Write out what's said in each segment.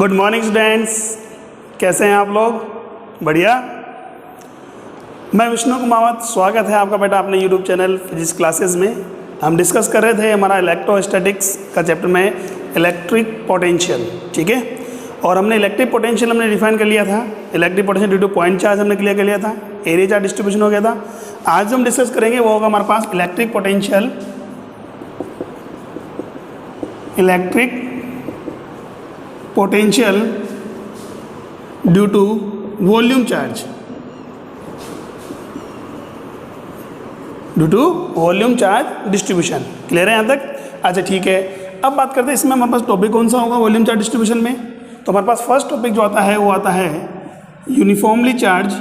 Good morning students, कैसे हैं आप लोग? बढ़िया। मैं विष्णु कुमावत, स्वागत है आपका बेटा अपने यूट्यूब चैनल फिजिक्स क्लासेस में। हम डिस्कस कर रहे थे हमारा इलेक्ट्रोस्टैटिक्स का चैप्टर में इलेक्ट्रिक पोटेंशियल, ठीक है। और हमने इलेक्ट्रिक पोटेंशियल डिफाइन कर लिया था। Electric potential due to point charge हमने क्लियर कर लिया था, एरिया चार्ज डिस्ट्रीब्यूशन हो गया था। आज जो हम डिस्कस करेंगे वो होगा हमारे पास electric potential due to volume charge, distribution. Clear है यहाँ तक? अच्छा ठीक है। अब बात करते हैं इसमें हमारे पास टॉपिक कौन सा होगा वॉल्यूम चार्ज डिस्ट्रीब्यूशन में। तो हमारे पास फर्स्ट टॉपिक जो आता है वो आता है uniformly charge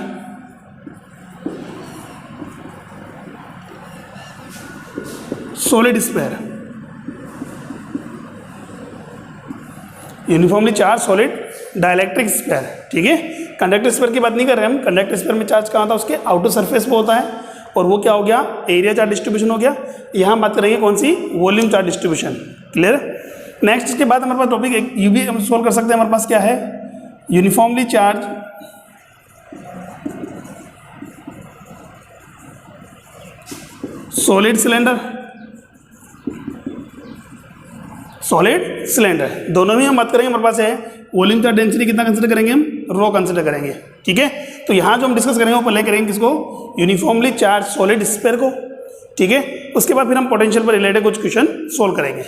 solid sphere. Uniformly charge solid dielectric sphere, ठीक है। कंडक्टर स्फीयर की बात नहीं कर रहे हम। कंडक्टर स्फीयर में चार्ज कहाँ था? उसके आउटर सरफेस पे होता है, और वो क्या हो गया? एरिया चार्ज डिस्ट्रीब्यूशन हो गया। यहाँ बात करेंगे कौन सी? Volume charge distribution. Clear? Next इसके बाद हमारे पास टॉपिक एक यू भी हम सॉल्व कर सकते हैं। हमारे पास क्या है? Uniformly charge solid cylinder. दोनों में हम बात करेंगे। हमारे पास है वॉल्यूम चार्ज डेंसिटी कितना कंसिडर करेंगे हम? रो कंसिडर करेंगे, ठीक है। तो यहाँ जो हम डिस्कस करेंगे वो पहले करेंगे किसको? यूनिफॉर्मली चार्ज सॉलिड स्फीयर को, ठीक है। उसके बाद फिर हम पोटेंशियल पर रिलेटेड कुछ क्वेश्चन सोल्व करेंगे,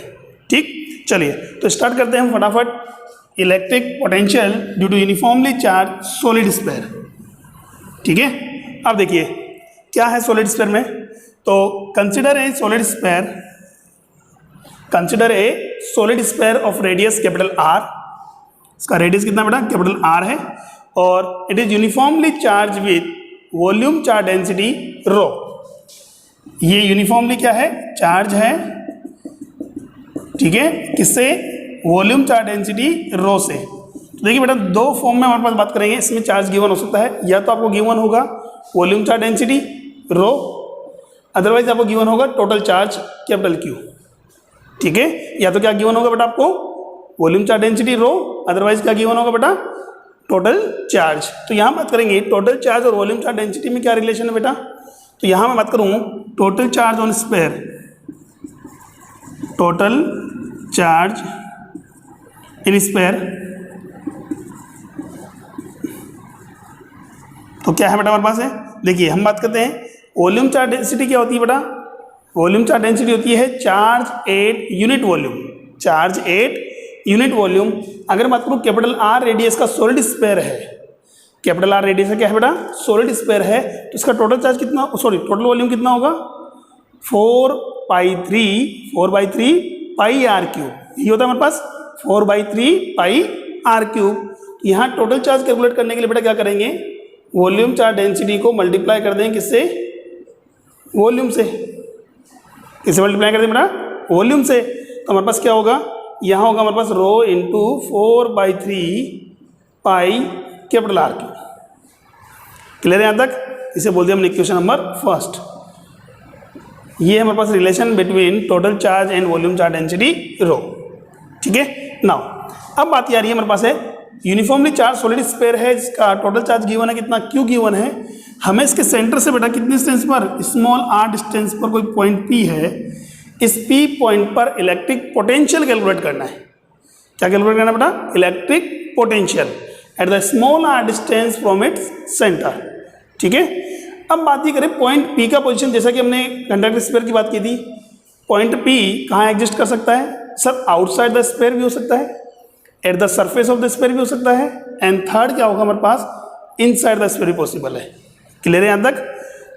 ठीक। चलिए तो स्टार्ट करते हैं हम फटाफट। Electric potential due to uniformly charge solid sphere, ठीक है। अब देखिए क्या है सॉलिड स्फीयर में। तो consider a solid sphere of radius capital are. इसका रेडियस कितना बेटा? कैपिटल आर है। और it is uniformly charge with volume charge density रो। ये यूनिफॉर्मली क्या है? चार्ज है, ठीक है। किससे? वॉल्यूम चार्ज डेंसिटी रो से। तो देखिए बेटा दो फॉर्म में हमारे पास बात करेंगे। इसमें चार्ज गिवन हो सकता है, या तो आपको गिवन होगा वॉल्यूम चार्ज डेंसिटी रो, अदरवाइज आपको गिवन होगा टोटल चार्ज कैपिटल क्यू, ठीक है। या तो क्या गिवन होगा बेटा आपको? वॉल्यूम चार्ज डेंसिटी रो, अदरवाइज क्या गिवन होगा बेटा? Total charge. तो यहाँ बात करेंगे टोटल चार्ज और वॉल्यूम चार्ज डेंसिटी में क्या रिलेशन है बेटा। तो यहाँ मैं बात करूँ total charge on sphere, total charge in sphere. तो क्या है बेटा हमारे पास है? देखिए हम बात करते हैं वॉल्यूम चार्ज डेंसिटी क्या होती है बेटा? वॉल्यूम चार्ज डेंसिटी होती है charge at unit volume, charge at unit volume. अगर बात करूँ कैपिटल आर रेडियस का सॉलिड स्फीयर है, कैपिटल आर रेडियस का क्या है बेटा? सॉलिड स्फीयर है। तो इसका टोटल चार्ज कितना, सॉरी टोटल वॉल्यूम कितना होगा? 4/3 पाई आर क्यूब। ये होता है हमारे पास 4/3 पाई आर क्यूब। यहाँ टोटल चार्ज कैलकुलेट करने के लिए बेटा क्या करेंगे? वॉल्यूम चार्ज डेंसिटी को मल्टीप्लाई कर देंगे किससे? वॉल्यूम से। किससे मल्टीप्लाई कर दें बेटा? वॉल्यूम से। तो हमारे पास क्या होगा? यहाँ होगा हमारे पास rho into 4/3 pi capital R cube. Clear है यहाँ तक? इसे बोल दिया हमने इक्वेशन नंबर फर्स्ट। ये हमारे पास relation between total charge and volume charge density rho, ठीक है। नाउ अब बात ये आ रही है हमारे पास है यूनिफॉर्मली चार्ज सॉलिड स्फीयर है, जिसका टोटल चार्ज गिवन है कितना? क्यू गिवन है। हमें इसके सेंटर से बेटा कितने डिस्टेंस पर? स्मॉल आर डिस्टेंस पर कोई पॉइंट पी है। इस पी पॉइंट पर इलेक्ट्रिक पोटेंशियल कैलकुलेट करना है। क्या कैलकुलेट करना है बेटा? Electric potential at the small r distance from its centre, ठीक है। अब बात ये करें पॉइंट पी का पोजीशन, जैसा कि हमने कंडक्टर स्फीयर की बात की थी। पॉइंट पी कहाँ एग्जिस्ट कर सकता है? सर आउटसाइड द स्फीयर भी हो सकता है, eight the surface of the sphere भी हो सकता है, एंड थर्ड क्या होगा हमारे पास? इनसाइड द स्फीयर भी पॉसिबल है। क्लियर है यहाँ तक?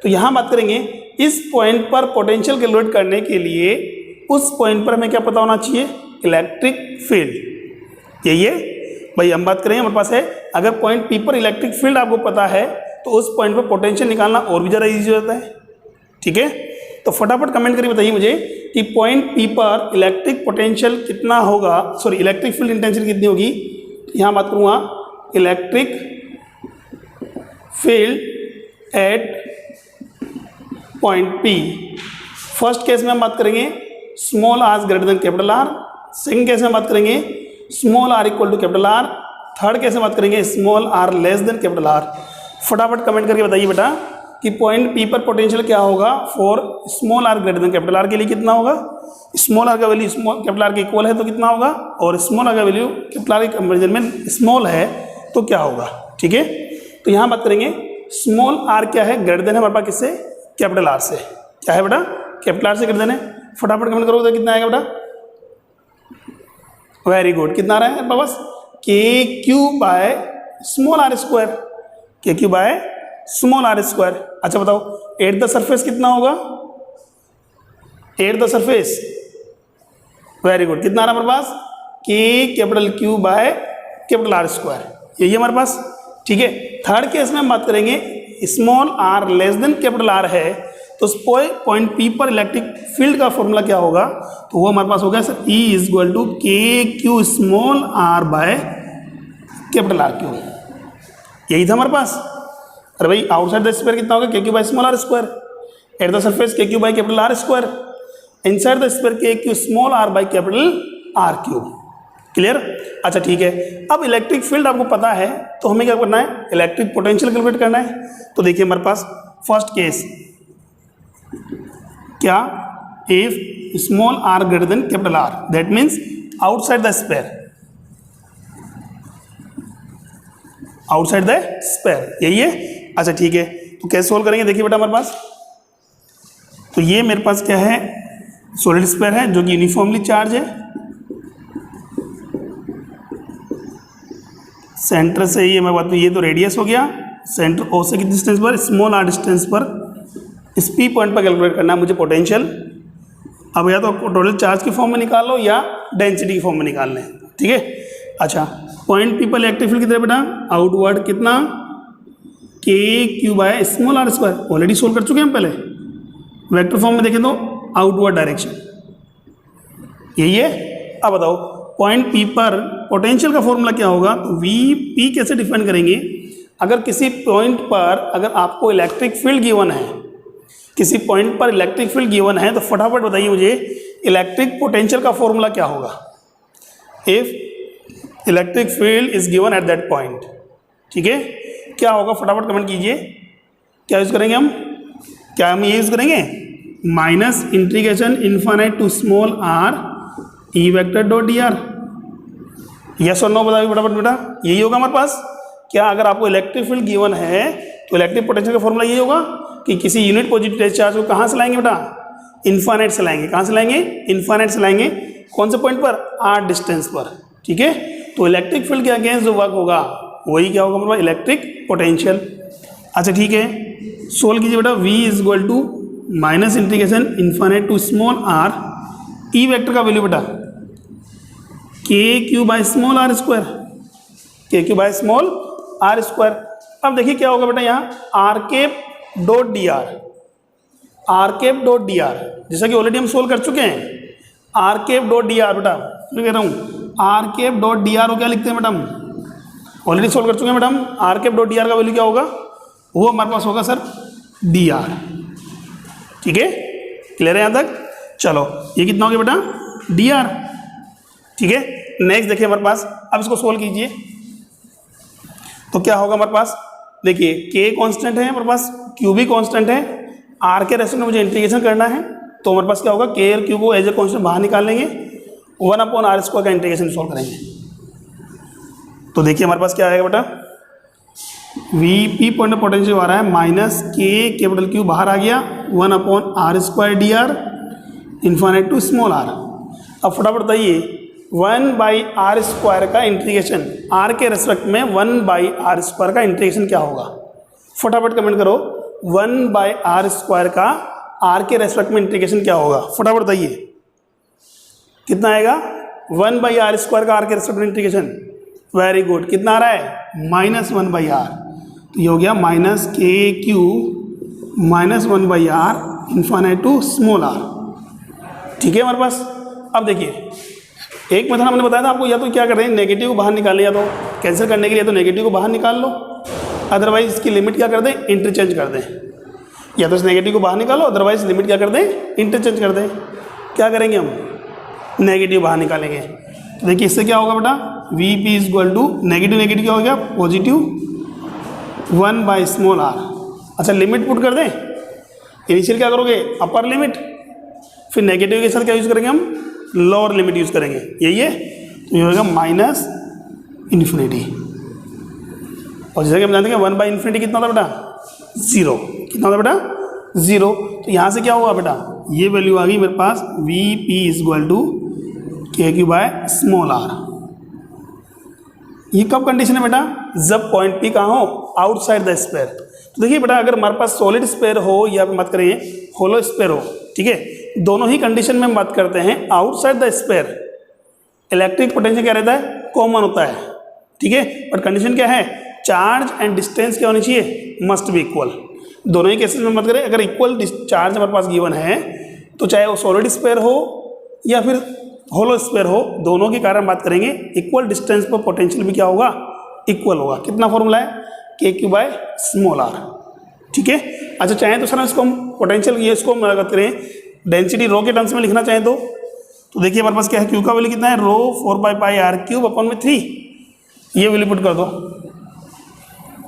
तो यहाँ बात करेंगे इस पॉइंट पर पोटेंशियल कैलकुलेट करने के लिए उस पॉइंट पर हमें क्या पता होना चाहिए? Electric field. यही है भाई हम बात करेंगे। हमारे पास है अगर पॉइंट पी पर इलेक्ट्रिक फील्ड आपको पता है तो उस पॉइंट पर पोटेंशियल निकालना और भी ज़्यादा ईजी हो जाता है, ठीक है। तो फटाफट कमेंट करके बताइए मुझे कि पॉइंट पी पर इलेक्ट्रिक पोटेंशियल कितना होगा, सॉरी इलेक्ट्रिक फील्ड इंटेंसिटी कितनी होगी। यहाँ बात करूँगा electric field at point P. First case में हम बात करेंगे small are greater than capital R, second case में बात करेंगे small are equal to capital R, third case में बात करेंगे small are less than capital R. फटाफट कमेंट करके बताइए बेटा कि पॉइंट पी पर पोटेंशियल क्या होगा for small are greater than capital R के लिए कितना होगा। स्मॉल आर का वैल्यू स्मॉल कैपिटल आर के इक्वल है तो कितना होगा, और स्मॉल आर का वैल्यू कैपिटल आर के कंपेरिजन में स्मॉल है तो क्या होगा। ठीक है, तो यहाँ बात करेंगे स्मॉल आर क्या है, ग्रेटर देन है हमारे पास किससे, कैपिटल आर से। क्या है बेटा, कैपिटल आर से ग्रेटर देन है। फटाफट कमेंट करोगे तो कितना आएगा बेटा, वेरी गुड, कितना आ रहा है पास, k Q by small are square, k Q by small are square. अच्छा बताओ एट द सरफेस कितना होगा, at the surface, very good, कितना आ रहा है हमारे पास, के capital Q by capital are square, यही है हमारे पास। ठीक है, थर्ड केस में हम बात करेंगे small are less than capital R है तो पॉइंट पी पर इलेक्ट्रिक फील्ड का फॉर्मूला क्या होगा, तो वो हमारे पास हो गया sir E is equal to k q small r by capital R cube, यही था हमारे पास। अरे भाई आउटसाइड द स्क्वायर कितना होगा, k Q by small are square, at the surface k Q by capital are square, inside the square k q small r by capital R cube. Clear. अच्छा ठीक है, अब इलेक्ट्रिक फील्ड आपको पता है तो हमें क्या करना है, इलेक्ट्रिक पोटेंशियल कैलकुलेट करना है। तो देखिए हमारे पास फर्स्ट केस क्या, if small are greater than capital R that means outside the square, outside the square, यही है। अच्छा ठीक है, तो कैसे सोल्व करेंगे, देखिए बेटा हमारे पास, तो ये मेरे पास क्या है, सॉलिड स्क्वायर है जो कि यूनिफॉर्मली चार्ज है, सेंटर से ये मैं बात, ये तो रेडियस हो गया, सेंटर ओ से कितनी डिस्टेंस पर, स्मॉल आर डिस्टेंस पर, इस पी पॉइंट पर कैलकुलेट करना है मुझे पोटेंशियल। अब या तो आपको टोटल चार्ज की फॉर्म में निकाल लो या डेंसिटी की फॉर्म में निकालना है। ठीक है, अच्छा पॉइंट पी पर इलेक्ट्रिक फील्ड कितना बेटा, आउटवर्ड कितना, K Q by small are square, already solve कर चुके हैं हम पहले, वेक्टर फॉर्म में देखें तो आउटवर्ड डायरेक्शन, यही है। अब बताओ पॉइंट पी पर पोटेंशियल का फॉर्मूला क्या होगा, तो वी पी कैसे डिफाइन करेंगे, अगर किसी पॉइंट पर अगर आपको इलेक्ट्रिक फील्ड गिवन है, किसी पॉइंट पर इलेक्ट्रिक फील्ड गिवन है तो फटाफट बताइए मुझे इलेक्ट्रिक पोटेंशियल का फॉर्मूला क्या होगा, if electric field is given at that point. ठीक है, क्या होगा फटाफट कमेंट कीजिए, क्या यूज करेंगे हम, क्या हम ये यूज करेंगे, minus integration infinite to small are E vector dot D R, yes और नो बताइए फटाफट बेटा, यही होगा हमारे पास। क्या अगर आपको इलेक्ट्रिक फील्ड गिवन है तो इलेक्ट्रिक पोटेंशियल का फॉर्मूला यही होगा कि किसी यूनिट पॉजिटिव चार्ज को कहाँ से लाएंगे बेटा, इन्फाइनाइट से लाएंगे, कहाँ से लाएंगे, इन्फाइनाइट से लाएंगे, कौन से पॉइंट पर, आर डिस्टेंस पर। ठीक है, तो इलेक्ट्रिक फील्ड के अगेंस्ट जो वर्क होगा वही क्या होगा हमारा, इलेक्ट्रिक पोटेंशियल। अच्छा ठीक है, सोल्व कीजिए बेटा, v is equal to minus integration infinite to small are E vector का वैल्यू बेटा के Q by small are square, k Q by small are square. अब देखिए क्या होगा बेटा, यहाँ r cap dot D r, r cap dot D r, जैसा कि ऑलरेडी हम सोल्व कर चुके हैं, r cap dot D r बेटा, मैं कह रहा हूँ r cap dot D r को क्या लिखते हैं मैडम, ऑलरेडी सोल्व कर चुके हैं madam, R cap dot D R का वैल्यू क्या होगा, वो हमारे पास होगा सर डी आर। ठीक है, क्लियर है यहाँ तक, चलो ये कितना हो गया बेटा, डी आर। ठीक है, नेक्स्ट देखिए हमारे पास, अब इसको सोल्व कीजिए तो क्या होगा हमारे पास, देखिए के कांस्टेंट है हमारे पास, क्यू भी कांस्टेंट है, आर के रेस्पेक्ट में मुझे इंटीग्रेशन करना है तो हमारे पास क्या होगा, के और क्यू को एज ए कांस्टेंट बाहर निकाल लेंगे, 1/r स्क्वायर का इंटीग्रेशन सोल्व करेंगे। तो देखिए हमारे पास क्या आएगा बेटा, वी पी पॉइंट पोटेंशियल आ रहा है माइनस के कैपिटल क्यू बाहर आ गया, 1/r square D R infinite to small R. अब फटाफट बताइए 1/r स्क्वायर का इंटीग्रेशन, r के रेस्पेक्ट में 1/r स्क्वायर का इंटीग्रेशन क्या होगा, फटाफट कमेंट करो, 1/r स्क्वायर का r के रेस्पेक्ट में इंटीग्रेशन क्या होगा, फटाफट बताइए कितना आएगा, 1/r स्क्वायर का r के रेस्पेक्ट में इंटीग्रेशन, वेरी गुड, कितना आ रहा है, -1/r, तो ये हो गया minus K Q minus 1/r infinite to small R. ठीक है हमारे पास। अब देखिए एक मेथड हमने बताया था आपको, या तो क्या कर रहे हैं, नेगेटिव को बाहर निकालें, या तो कैंसिल करने के लिए तो नेगेटिव को बाहर निकाल लो, अदरवाइज इसकी लिमिट क्या कर दें, इंटरचेंज कर दें, या तो इस नेगेटिव को बाहर निकालो, अदरवाइज लिमिट क्या कर दें, इंटरचेंज कर दें। क्या करेंगे हम, नेगेटिव बाहर निकालेंगे, तो देखिए इससे क्या होगा बेटा, V P is equal to negative negative क्या हो गया पॉजिटिव 1 बाई स्मॉल आर। अच्छा लिमिट पुट कर दें, इनिशियल क्या करोगे अपर लिमिट, फिर नेगेटिव के साथ क्या यूज़ करेंगे हम लोअर लिमिट यूज़ करेंगे, यही है। तो ये होगा माइनस इन्फिनिटी, और जैसा कि हम जानते हैं 1 बाई इन्फिनिटी कितना था बेटा 0, कितना था बेटा 0। तो यहाँ से क्या हुआ बेटा ये वैल्यू आ गई मेरे पास V P is equal to k Q by small r. ये कब कंडीशन है बेटा जब पॉइंट पी कहाँ हो आउटसाइड द स्फीयर। तो देखिए बेटा अगर हमारे पास सॉलिड स्फीयर हो या बात करें होलो स्फीयर हो, ठीक है, दोनों ही कंडीशन में हम बात करते हैं outside the sphere electric potential क्या रहता है कॉमन होता है, ठीक है। बट कंडीशन क्या है चार्ज एंड डिस्टेंस क्या होनी चाहिए मस्ट बी इक्वल। दोनों ही केसेस में बात करें अगर इक्वल चार्ज हमारे पास गिवन है तो चाहे वो सॉलिड स्फीयर हो या फिर होलो स्फीयर हो, दोनों के कारण बात करेंगे इक्वल डिस्टेंस पर पोटेंशियल भी क्या होगा इक्वल होगा। कितना फॉर्मूला है K Q by small R, ठीक है। अच्छा चाहें तो सर इसको हम पोटेंशियल ये इसको हम बात करें डेंसिटी रो के टर्म्स में लिखना चाहें तो देखिए हमारे पास क्या है क्यू का वैल्यू कितना है rho 4 by pi R cube upon में 3, ये वैल्यू पुट कर दो।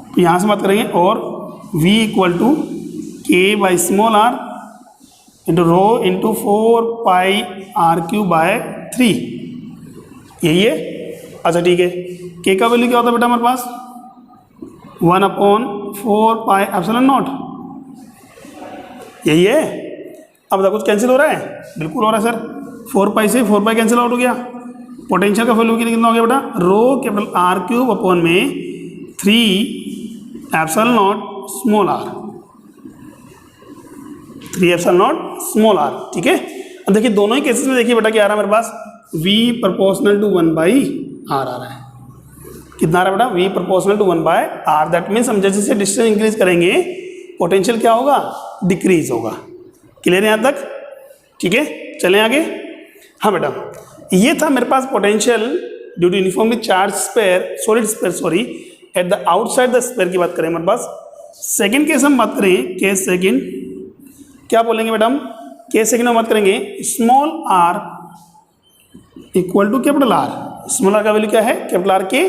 तो यहाँ से बात करेंगे और v equal to K by small R into rho into 4 pi R cube by 3, यही है। अच्छा ठीक है k का वैल्यू क्या होता है बेटा हमारे पास 1 अपॉन 4 पाई एप्सिलॉन नॉट, यही है। अब देखो कुछ कैंसिल हो रहा है, बिल्कुल हो रहा है सर, 4 पाई से 4 पाई कैंसिल आउट हो गया। पोटेंशियल का वैल्यू कितना हो गया बेटा rho capital R cube upon में 3 epsilon naught small R, 3 epsilon naught small R, ठीक है। अब देखिए दोनों ही केसेस में देखिए बेटा क्या आ रहा है मेरे पास v proportional to 1 by R आ रहा है। कितना आ रहा है बेटा v proportional to 1 by R. That means हम जैसे जैसे डिस्टेंस इंक्रीज करेंगे पोटेंशियल क्या होगा डिक्रीज होगा। क्लियर है यहाँ तक, ठीक है। चलें आगे। हाँ बेटा ये था मेरे पास potential due to uniformly charged sphere solid sphere sorry at the outside the sphere की बात करें हमारे पास। सेकंड केस हम बात करें केस सेकंड, क्या बोलेंगे बेटा हम केस सेकंड में बात करेंगे small are equal to capital R. Small R का वैल्यू क्या है कैपिटल आर के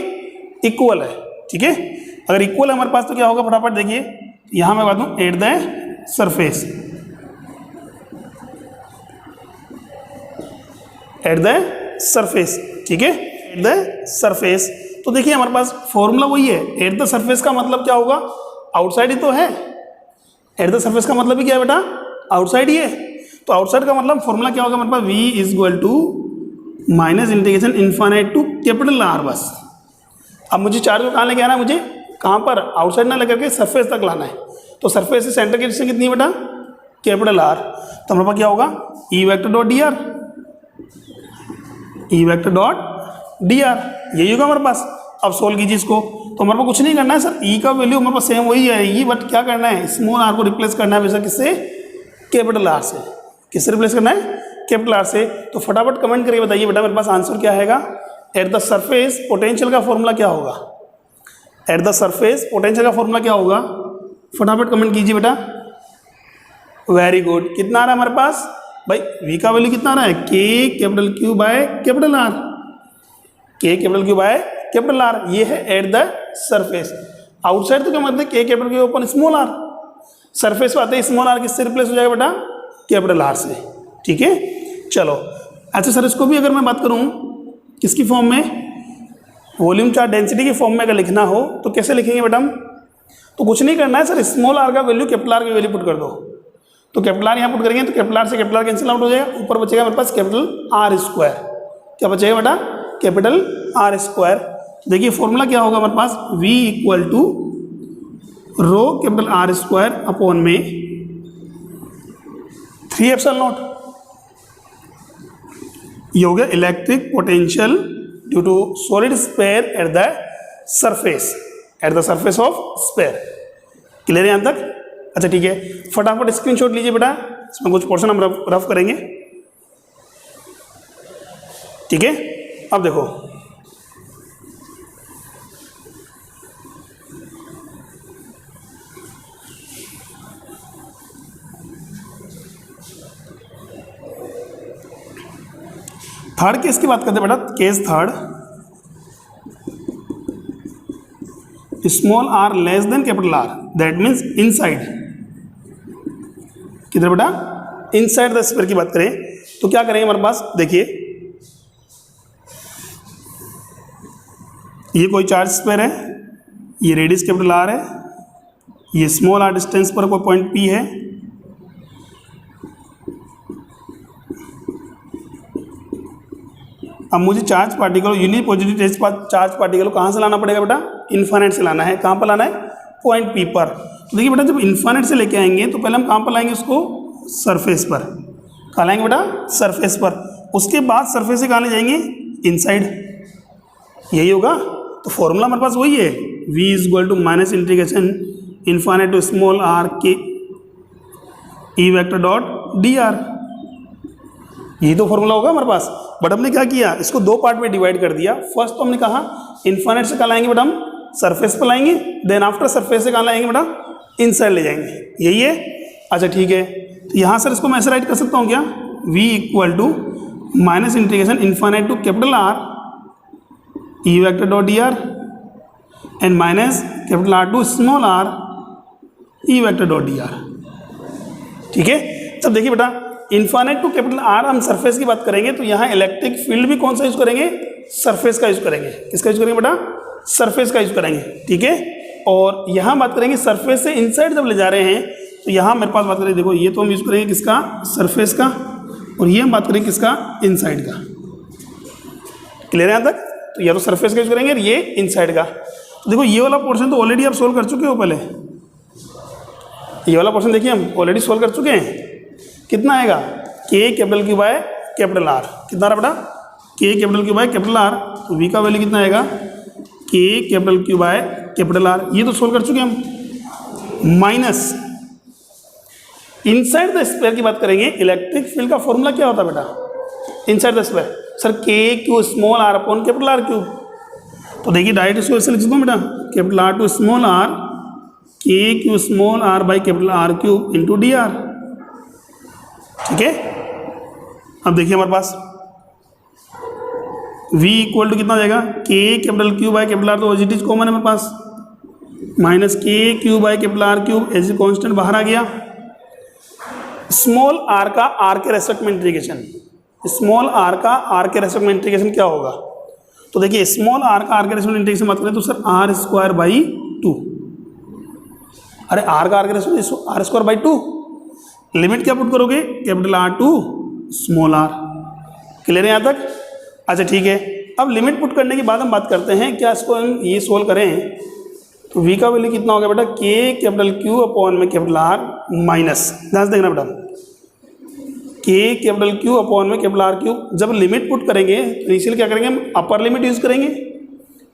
इक्वल है, ठीक है। अगर इक्वल है हमारे पास तो क्या होगा फटाफट देखिए यहाँ मैं बात दूँ eight the surface, at the surface, ठीक है, एट द सरफेस। तो देखिए हमारे पास फॉर्मूला वही है, एट द सरफेस का मतलब क्या होगा आउटसाइड ही तो है, एट द सरफेस का मतलब ही क्या है बेटा आउटसाइड ही है। तो आउटसाइड का मतलब फॉर्मूला क्या होगा हमारे पास v is equal to minus integration infinite to capital R बस। अब मुझे चार्ज को कहाँ लेके आना है, मुझे कहाँ पर आउटसाइड ना लेकर के सरफेस तक लाना है। तो सरफेस से सेंटर की डिस्टेंस कितनी है बेटा कैपिटल आर। तो हमारे पास क्या होगा ई vector dot D R, E vector dot D r, यही होगा हमारे पास। अब सोल्व कीजिए इसको। तो हमारे पास कुछ नहीं करना है सर, ई का वैल्यू हमारे पास सेम वही आएगी, बट क्या करना है स्मॉल आर को रिप्लेस करना है वैसा किससे कैपिटल आर से। किससे रिप्लेस करना है कैपिटल आर से। तो फटाफट कमेंट करके बताइए बेटा मेरे पास आंसर क्या आएगा। एट द सरफेस पोटेंशियल का फॉर्मूला क्या होगा, एट द सरफेस पोटेंशियल का फॉर्मूला क्या होगा, फटाफट कमेंट कीजिए बेटा। Very good. कितना आ रहा है हमारे पास भाई v का वैल्यू कितना आ रहा है k capital Q by capital R, k capital Q by capital R, ये है एट द सरफेस। आउटसाइड तो क्या मतलब k capital Q upon small R, surface पे आते हैं स्मॉल आर किससे रिप्लेस हो जाएगा बेटा कैपिटल आर से, ठीक है। चलो अच्छा सर इसको भी अगर मैं बात करूं किसकी फॉर्म में वॉल्यूम चार्ज डेंसिटी की फॉर्म में अगर लिखना हो तो कैसे लिखेंगे बेटा हम। तो कुछ नहीं करना है सर, स्मॉल आर का वैल्यू कैपिटल आर की वैल्यू पुट कर दो। तो कैपिटल आर यहाँ पुट करेंगे तो कैपिटल आर से कैपिटल आर कैंसिल आउट हो जाएगा, ऊपर बचेगा मेरे पास कैपिटल आर स्क्वायर। क्या बचेगा बेटा कैपिटल आर स्क्वायर। देखिए फॉर्मूला क्या होगा हमारे पास v equal to rho capital are square upon में 3 एप्सिलॉन नॉट। ये हो गया electric potential due to solid sphere at the surface, at the surface of sphere. Clear है यहाँ तक। अच्छा ठीक है फटाफट स्क्रीनशॉट लीजिए बेटा, इसमें कुछ पोर्शन हम रफ करेंगे, ठीक है। अब देखो थर्ड केस की बात करते हैं बेटा। Case third small are less than capital R, that means inside, किधर बेटा, इनसाइड द स्फीयर की बात करें तो क्या करेंगे हमारे पास, देखिए ये कोई चार्ज स्फीयर है, ये रेडियस कैपिटल आर है, ये स्मॉल आर डिस्टेंस पर कोई पॉइंट पी है, अब मुझे charge particle, unipositive charge particle कहाँ से लाना पड़ेगा बेटा, इन्फाइनाइट से लाना है। कहाँ पर लाना है, पॉइंट पी पर। तो देखिए बेटा जब इन्फाइनाइट से लेके आएंगे तो पहले हम कहाँ पर लाएंगे उसको, सरफेस पर। कहाँ लाएंगे बेटा, सरफेस पर। उसके बाद सरफेस से कहाँ ले जाएंगे, इनसाइड, यही होगा। तो फॉर्मूला हमारे पास वही है, v is equal to minus integration infinite to small are के E vector dot D r, यही तो फॉर्मूला होगा हमारे पास। बट हमने क्या किया, इसको दो पार्ट में डिवाइड कर दिया। फर्स्ट तो हमने कहा इन्फाइनाइट से कहाँ लाएंगे बेटा, हम सरफेस पर लाएंगे, देन आफ्टर सरफेस से कहाँ लाएंगे बेटा, इनसाइड ले जाएंगे, यही है। अच्छा ठीक है, तो यहाँ सर इसको मैं ऐसे राइट कर सकता हूँ क्या, v equal to minus integration infinite to capital R E vector dot D R and minus capital R to small are E vector dot D R, ठीक है। तब देखिए बेटा इन्फाइनाइट टू कैपिटल आर हम सरफेस की बात करेंगे तो यहाँ इलेक्ट्रिक फील्ड भी कौन सा यूज करेंगे, सरफेस का यूज करेंगे। किसका यूज करेंगे बेटा, सरफेस का यूज करेंगे, ठीक है। और यहाँ बात करेंगे सरफेस से इनसाइड जब ले जा रहे हैं तो यहाँ मेरे पास बात करेंगे, देखो ये तो हम यूज करेंगे किसका, सरफेस का, और ये हम बात करेंगे किसका, इनसाइड का। क्लियर है यहाँ तक, तो या तो सरफेस का यूज करेंगे और ये इनसाइड का। तो देखो ये वाला पोर्शन तो ऑलरेडी आप सोल्व कर चुके हो, पहले ये वाला पोर्शन देखिए हम ऑलरेडी सोल्व कर चुके हैं। कितना आएगा, K capital Q by capital R, कितना आ रहा बेटा, K capital Q by capital R, तो वी का वैल्यू कितना आएगा, K capital Q by capital R, ये तो सोल्व कर चुके हम। माइनस इनसाइड द स्फीयर की बात करेंगे, इलेक्ट्रिक फील्ड का फॉर्मूला क्या होता है बेटा inside the sphere, sir k q small r upon capital R cube. तो देखिए डायरेक्ट इसको ऐसे लिख सकता हूँ बेटा, capital R to small are के q small r by capital R cube into d are, ठीक है। अब देखिए हमारे पास v इक्वल टू कितना हो जाएगा, K capital Q by capital R, तो एज इट इज कॉमन है हमारे पास, minus K Q by capital R cube as a constant बाहर आ गया। स्मॉल आर का आर के रेस्पेक्ट में इंटीग्रेशन, स्मॉल आर का आर के रेस्पेक्ट में इंटीग्रेशन क्या होगा, तो देखिए स्मॉल आर का आर के रेस्पेक्ट में इंटीग्रेशन बात करें तो सर आर स्क्वायर बाई 2, अरे आर का आर के respect R square by 2, limit क्या पुट करोगे, capital R to small are. Clear है यहाँ तक, अच्छा ठीक है। अब लिमिट पुट करने के बाद हम बात करते हैं, क्या इसको हम ये सोल्व करें तो v का वैल्यू कितना होगा बेटा, के कैपिटल क्यू अपॉन में कैपिटल आर माइनस, ध्यान से देखना बेटा, के कैपिटल क्यू अपॉन में कैपिटल आर क्यूब। जब लिमिट पुट करेंगे तो इनिशियल क्या करेंगे हम, अपर लिमिट यूज़ करेंगे,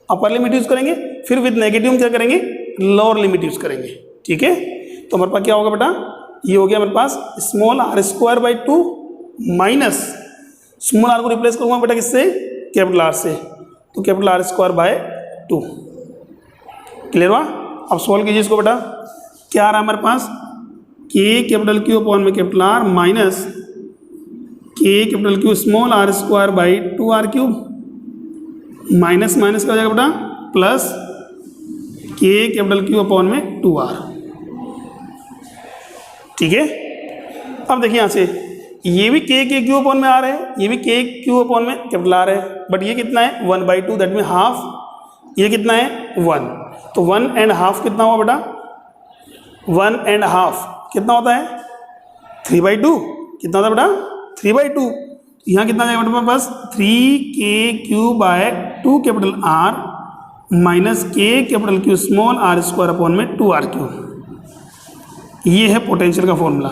अपर लिमिट यूज़ करेंगे, फिर विद नेगेटिव क्या करेंगे, लोअर लिमिट यूज़ करेंगे, ठीक है। तो हमारे पास क्या होगा बेटा, ये हो गया हमारे पास small are square by 2 minus small r को रिप्लेस करूँगा बेटा किससे, कैपिटल आर से, तो capital are square by 2। Clear हुआ। अब सॉल्व कीजिए इसको बेटा, क्या आ रहा है हमारे पास, के कैपिटल क्यू अपॉन में कैपिटल आर माइनस के capital Q small are square by 2 R cube, माइनस माइनस का हो जाएगा बेटा प्लस के कैपिटल क्यू अपॉन में 2 आर, ठीक है। अब देखिए यहाँ से ये भी के क्यू अपॉन में आ रहे हैं, ये भी के क्यू अपॉन में कैपिटल आ रहे हैं, बट ये कितना है 1/2, दैट मीन हाफ, ये कितना है 1, तो 1.5 कितना हुआ बेटा, 1.5 कितना होता है 3/2, कितना होता है बेटा 3/2। यहाँ कितना जाएगा बेटा पास 3k³ by 2 capital R minus के capital Q small are square upon में 2r क्यूब, ये है पोटेंशियल का फॉर्मूला,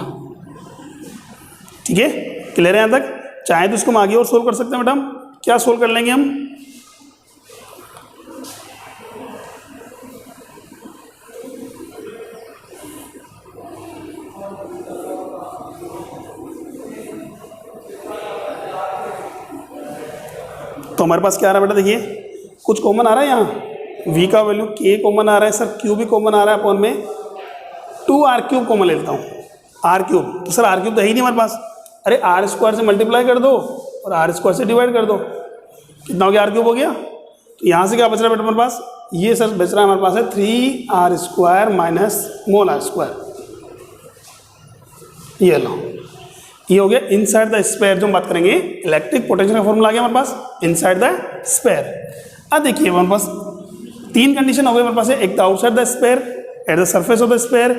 ठीक है। क्लियर है यहाँ तक, चाहे तो इसको हम आगे और सोल्व कर सकते हैं बेटा, क्या सोल्व कर लेंगे हम, तो हमारे पास क्या आ रहा है बेटा, देखिए कुछ कॉमन आ रहा है यहाँ, v का वैल्यू k कॉमन आ रहा है, सर q भी कॉमन आ रहा है, अपॉन में 2r क्यूब कॉमन ले लेता हूँ, r क्यूब, तो सर r क्यूब तो है ही नहीं हमारे पास, अरे आर स्क्वायर से मल्टीप्लाई कर दो और आर स्क्वायर से डिवाइड कर दो, कितना हो गया r क्यूब हो गया। तो यहाँ से क्या बच रहा है बेटा हमारे पास, ये सर बच रहा है हमारे पास है 3r² माइनस मोल r²। ये लो, ये हो गया इनसाइड द स्फीयर। जो हम बात करेंगे इलेक्ट्रिक पोटेंशियल का फॉर्मूला आ गया हमारे पास इनसाइड द स्फीयर। अब देखिए हमारे पास तीन कंडीशन हो गई हमारे पास है, एक तो outside the sphere, at the surface of the sphere,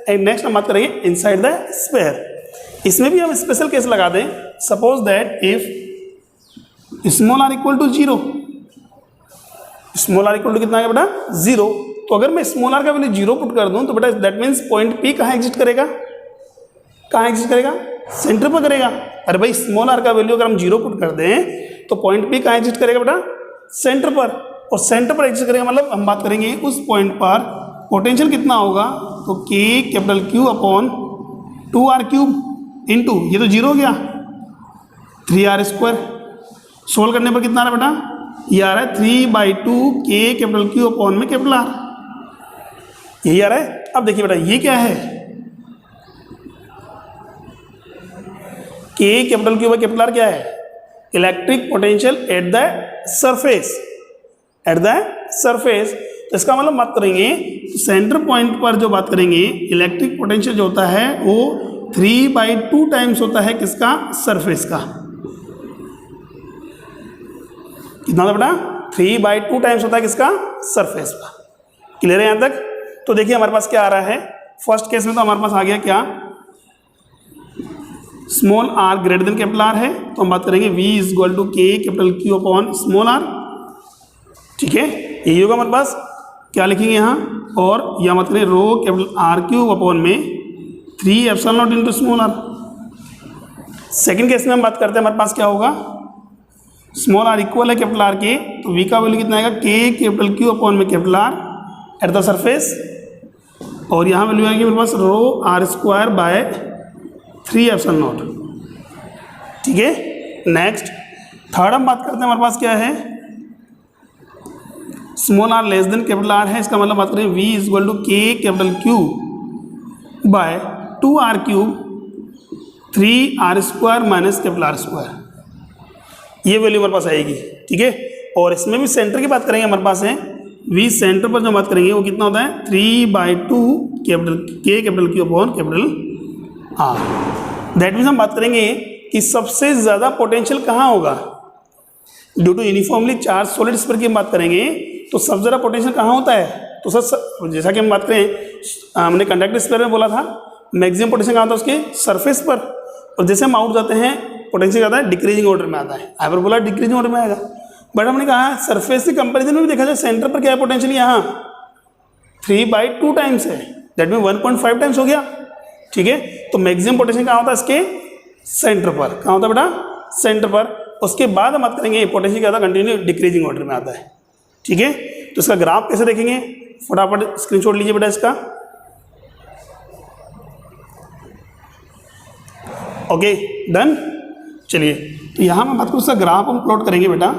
and next हम बात करेंगे इनसाइड द स्फीयर। इसमें भी हम स्पेशल केस लगा दें, suppose that if small r equal to 0, small r equal to कितना है बेटा 0, तो अगर मैं स्मॉल r का वैल्यू 0 पुट कर दूं तो बेटा दैट मीन्स पॉइंट P कहाँ एग्जिस्ट करेगा, कहाँ एग्जिस्ट करेगा, सेंटर पर करेगा। अरे भाई स्मॉल r का वैल्यू अगर हम 0 पुट कर दें तो पॉइंट P कहाँ एग्जिस्ट करेगा बेटा, सेंटर पर, और सेंटर पर एग्जिस्ट करेगा मतलब हम बात करेंगे उस पॉइंट पर पोटेंशियल कितना होगा, तो K capital Q upon 2r³ into ये तो 0 हो गया 3r²। सोल्व करने पर कितना आ रहा है बेटा, ये आ रहा है 3/2 K कैपिटल Q अपॉन में कैपिटल R, यही आ रहा है। अब देखिए बेटा ये क्या है, K capital Q by capital R क्या है, electric potential at the surface, at the surface. तो इसका मतलब बात करेंगे सेंटर पॉइंट पर जो बात करेंगे इलेक्ट्रिक पोटेंशियल जो होता है वो 3/2 टाइम्स होता है किसका, सरफेस का। कितना होता है बेटा, 3/2 टाइम्स होता है किसका, सरफेस का। क्लियर है यहाँ तक। तो देखिए हमारे पास क्या आ रहा है, फर्स्ट केस में तो हमारे पास आ गया क्या, small r greater than capital R है, तो हम बात करेंगे v is equal to K capital Q upon small r। ठीक है, यही होगा हमारे पास। क्या लिखेंगे यहाँ, और यह बात करें रो कैपिटल R³ अपॉन में 3 epsilon not into small r। Second case में हम बात करते हैं हमारे पास क्या होगा, स्मॉल r इक्वल है कैपिटल R के, तो v का वैल्यू कितना आएगा, K कैपिटल Q अपॉन में capital R eight the surface, और यहाँ वैल्यू आएगी मेरे पास रो r² बाय 3 एप्सिलॉन नॉट। ठीक है, नेक्स्ट थर्ड हम बात करते हैं हमारे पास क्या है, small r less than capital R है, इसका मतलब बात करें v is equal to K capital Q by 2r³ 3r² minus capital R²। ये वैल्यू हमारे पास आएगी। ठीक है, और इसमें भी सेंटर की बात करेंगे हमारे पास है v सेंटर पर जो बात करेंगे वो कितना होता है 3/2 capital K capital Q upon capital R। That means हम बात करेंगे कि सबसे ज़्यादा पोटेंशियल कहाँ होगा, due to uniformly charge solid sphere की हम बात करेंगे तो सबसे ज़्यादा पोटेंशियल कहाँ होता है, तो सर जैसा कि हम बात करें हमने कंडक्टिव स्फीयर में बोला था मैक्सिमम पोटेंशियल कहाँ होता है उसके सरफेस पर, और जैसे हम आउट जाते हैं पोटेंशियल आता है डिक्रीजिंग ऑर्डर में आता है, यहाँ पर बोला डिक्रीजिंग ऑर्डर में आएगा, बट हमने कहा सरफेस के कंपेरिजन में भी देखा जाए सेंटर पर क्या है पोटेंशियल, यहाँ 3/2 टाइम्स है, दैट मीन 1.5 टाइम्स हो गया। ठीक है, तो मैक्सिमम पोटेंशियल कहाँ होता है इसके सेंटर पर, कहाँ होता है बेटा सेंटर पर। उसके बाद हम बात करेंगे पोटेंशियल क्या होता है कंटिन्यू डिक्रीजिंग ऑर्डर में आता है। ठीक है, तो इसका ग्राफ कैसे देखेंगे, फटाफट स्क्रीनशॉट लीजिए बेटा इसका। Okay done. चलिए तो यहाँ मैं बात करूँ उसका ग्राफ हम प्लॉट करेंगे बेटा।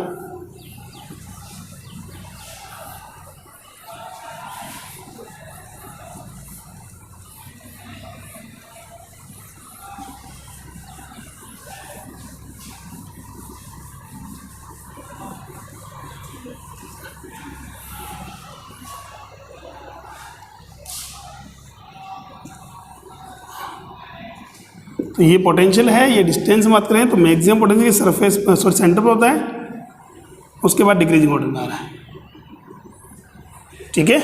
तो ये पोटेंशियल है, ये डिस्टेंस बात करें तो maximum potential surface sorry centre पर होता है, उसके बाद डिक्रीजिंग ऑर्डर में आ रहा है। ठीक है,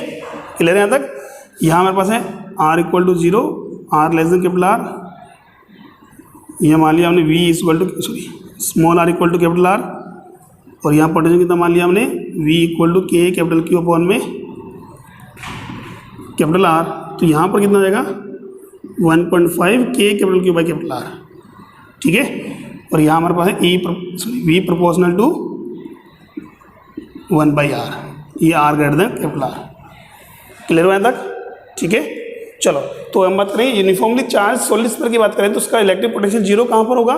क्लियर है यहाँ तक। यहाँ हमारे पास है r equal to 0, r less than capital R, यह मान लिया हमने v equal to sorry small r equal to capital R, और यहाँ पोटेंशियल कितना मान लिया हमने v equal to K capital Q upon में कैपिटल R, तो यहाँ पर कितना जाएगा 1.5 K capital Q by capital R। ठीक है, और यहाँ हमारे पास है v प्रोपोर्शनल टू 1/r, ये r greater than capital R। Clear हुआ तक। ठीक है, चलो तो हम बात करें यूनिफॉर्मली चार्ज सॉलिड स्फीयर की बात करें तो उसका इलेक्ट्रिक पोटेंशियल 0 कहाँ पर होगा,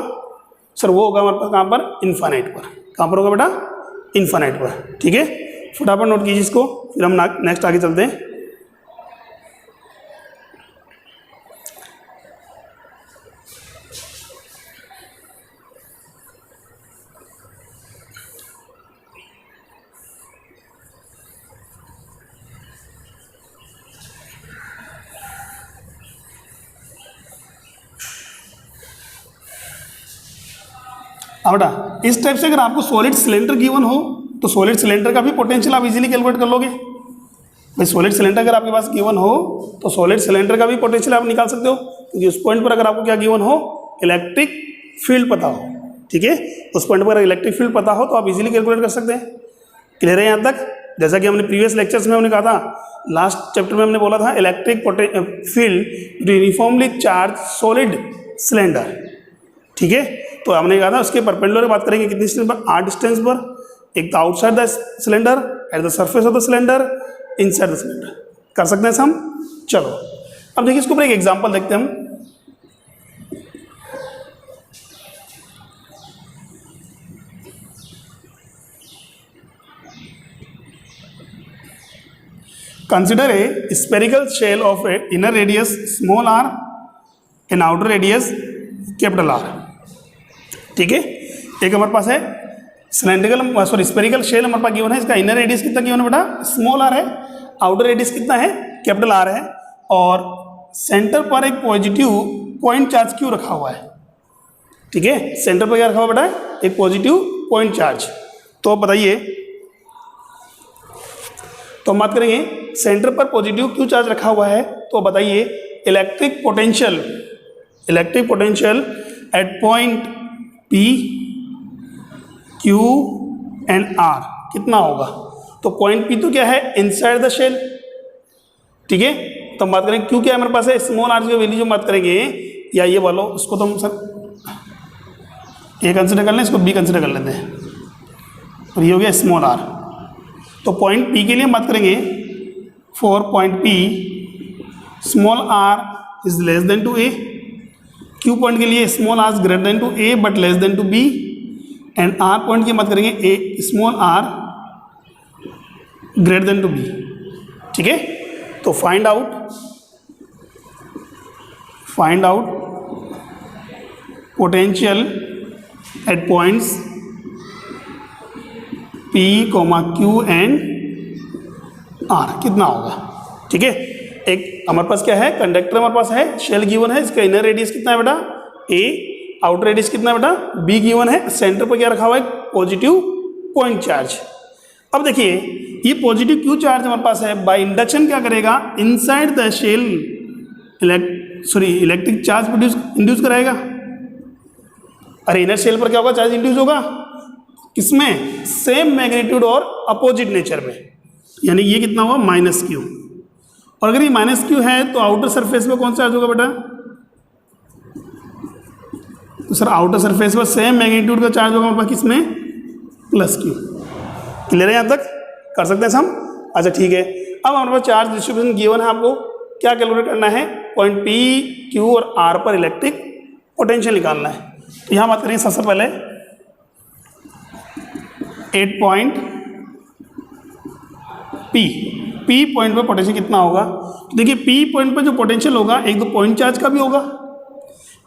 सर वो होगा हमारे पास कहाँ पर, इन्फानाइट पर। कहाँ पर होगा बेटा, इन्फानाइट पर। ठीक है, फटाफट नोट कीजिए इसको, फिर हम नेक्स्ट आगे चलते हैं। अब बेटा इस टाइप से अगर आपको सॉलिड सिलेंडर गिवन हो तो सॉलिड सिलेंडर का भी पोटेंशियल आप इजीली कैलकुलेट कर लोगे। भाई सॉलिड सिलेंडर अगर आपके पास गिवन हो तो सॉलिड सिलेंडर का भी पोटेंशियल आप निकाल सकते हो, क्योंकि उस पॉइंट पर अगर आपको क्या गिवन हो, इलेक्ट्रिक फील्ड पता हो। ठीक है, उस पॉइंट पर अगर इलेक्ट्रिक फील्ड पता हो तो आप इजीली कैलकुलेट कर सकते हैं। क्लियर है यहाँ तक? जैसा कि हमने प्रीवियस लेक्चर्स में हमने कहा था, लास्ट चैप्टर में हमने बोला था electric field uniformly charge solid cylinder. ठीक है, तो हमने कहा था उसके परपेंडिकुलर बात करेंगे कितनी डिस्टेंस पर, आर डिस्टेंस पर, एक तो outside the cylinder, eight the surface of the cylinder, inside the cylinder. कर सकते हैं हम? चलो अब देखिए इसके ऊपर एक एग्जांपल देखते हैं हम। Consider a spherical shell of a inner radius small R and outer radius capital R. ठीक है, एक हमारे पास है सिलेंड्रिकल स्पेरिकल शेल हमारे पास गिवन है, इसका इनर रेडियस कितना गिवन है बेटा, स्मॉल आर है, आउटर रेडियस कितना है, कैपिटल आर है, और सेंटर पर एक पॉजिटिव पॉइंट चार्ज क्यू रखा हुआ है। ठीक है, सेंटर पर क्या रखा हुआ बेटा, एक पॉजिटिव पॉइंट चार्ज। तो बताइए, तो हम बात करेंगे सेंटर पर पॉजिटिव क्यू चार्ज रखा हुआ है, तो बताइए electric potential at point P Q and R कितना होगा। तो पॉइंट पी तो क्या है, इनसाइड द शेल। ठीक है, तो हम बात करेंगे क्यू क्या है हमारे पास है, स्मॉल आर की वैल्यू जो बात करेंगे, या ये वालो उसको तो हम सर ए कंसिडर कर लें, इसको बी कंसिडर कर लेते हैं, और ये हो गया स्मॉल आर। तो पॉइंट पी के लिए हम बात करेंगे, for point P small r is less than to A, Q point के लिए small r is greater than to A but less than to B, and R point की बात करेंगे A small are greater than to B. ठीक है, तो find out potential at points P, Q and R कितना होगा। ठीक है, एक हमारे पास क्या है, कंडक्टर हमारे पास है, शेल गिवन है, इसका इनर रेडियस कितना है बेटा A, आउटर रेडियस कितना है बेटा B गिवन है, सेंटर पर क्या रखा हुआ है, पॉजिटिव पॉइंट चार्ज। अब देखिए ये पॉजिटिव Q चार्ज हमारे पास है, बाय इंडक्शन क्या करेगा, inside the shell electric charge induce कराएगा। अरे इनर शेल पर क्या होगा, चार्ज इंड्यूस होगा, किसमें, सेम मैग्नीट्यूड और अपोजिट नेचर में, यानी ये कितना होगा माइनस क्यू। और अगर ये माइनस क्यू है तो आउटर सरफेस पर कौन सा चार्ज होगा बेटा, तो सर आउटर सरफेस पर सेम मैग्नीट्यूड का चार्ज होगा हमारे पास, किसमें, प्लस क्यू। क्लियर है यहाँ तक? कर सकते हैं हम? अच्छा ठीक है, अब हमारे पास चार्ज डिस्ट्रीब्यूशन गिवन है, आपको क्या कैलकुलेट करना है, पॉइंट पी क्यू और आर पर इलेक्ट्रिक पोटेंशियल निकालना है। तो यहाँ बात करेंगे सबसे पहले 8 पॉइंट पी पॉइंट पर पोटेंशियल कितना होगा। तो देखिए पी पॉइंट पर जो पोटेंशियल होगा, एक तो पॉइंट चार्ज का भी होगा,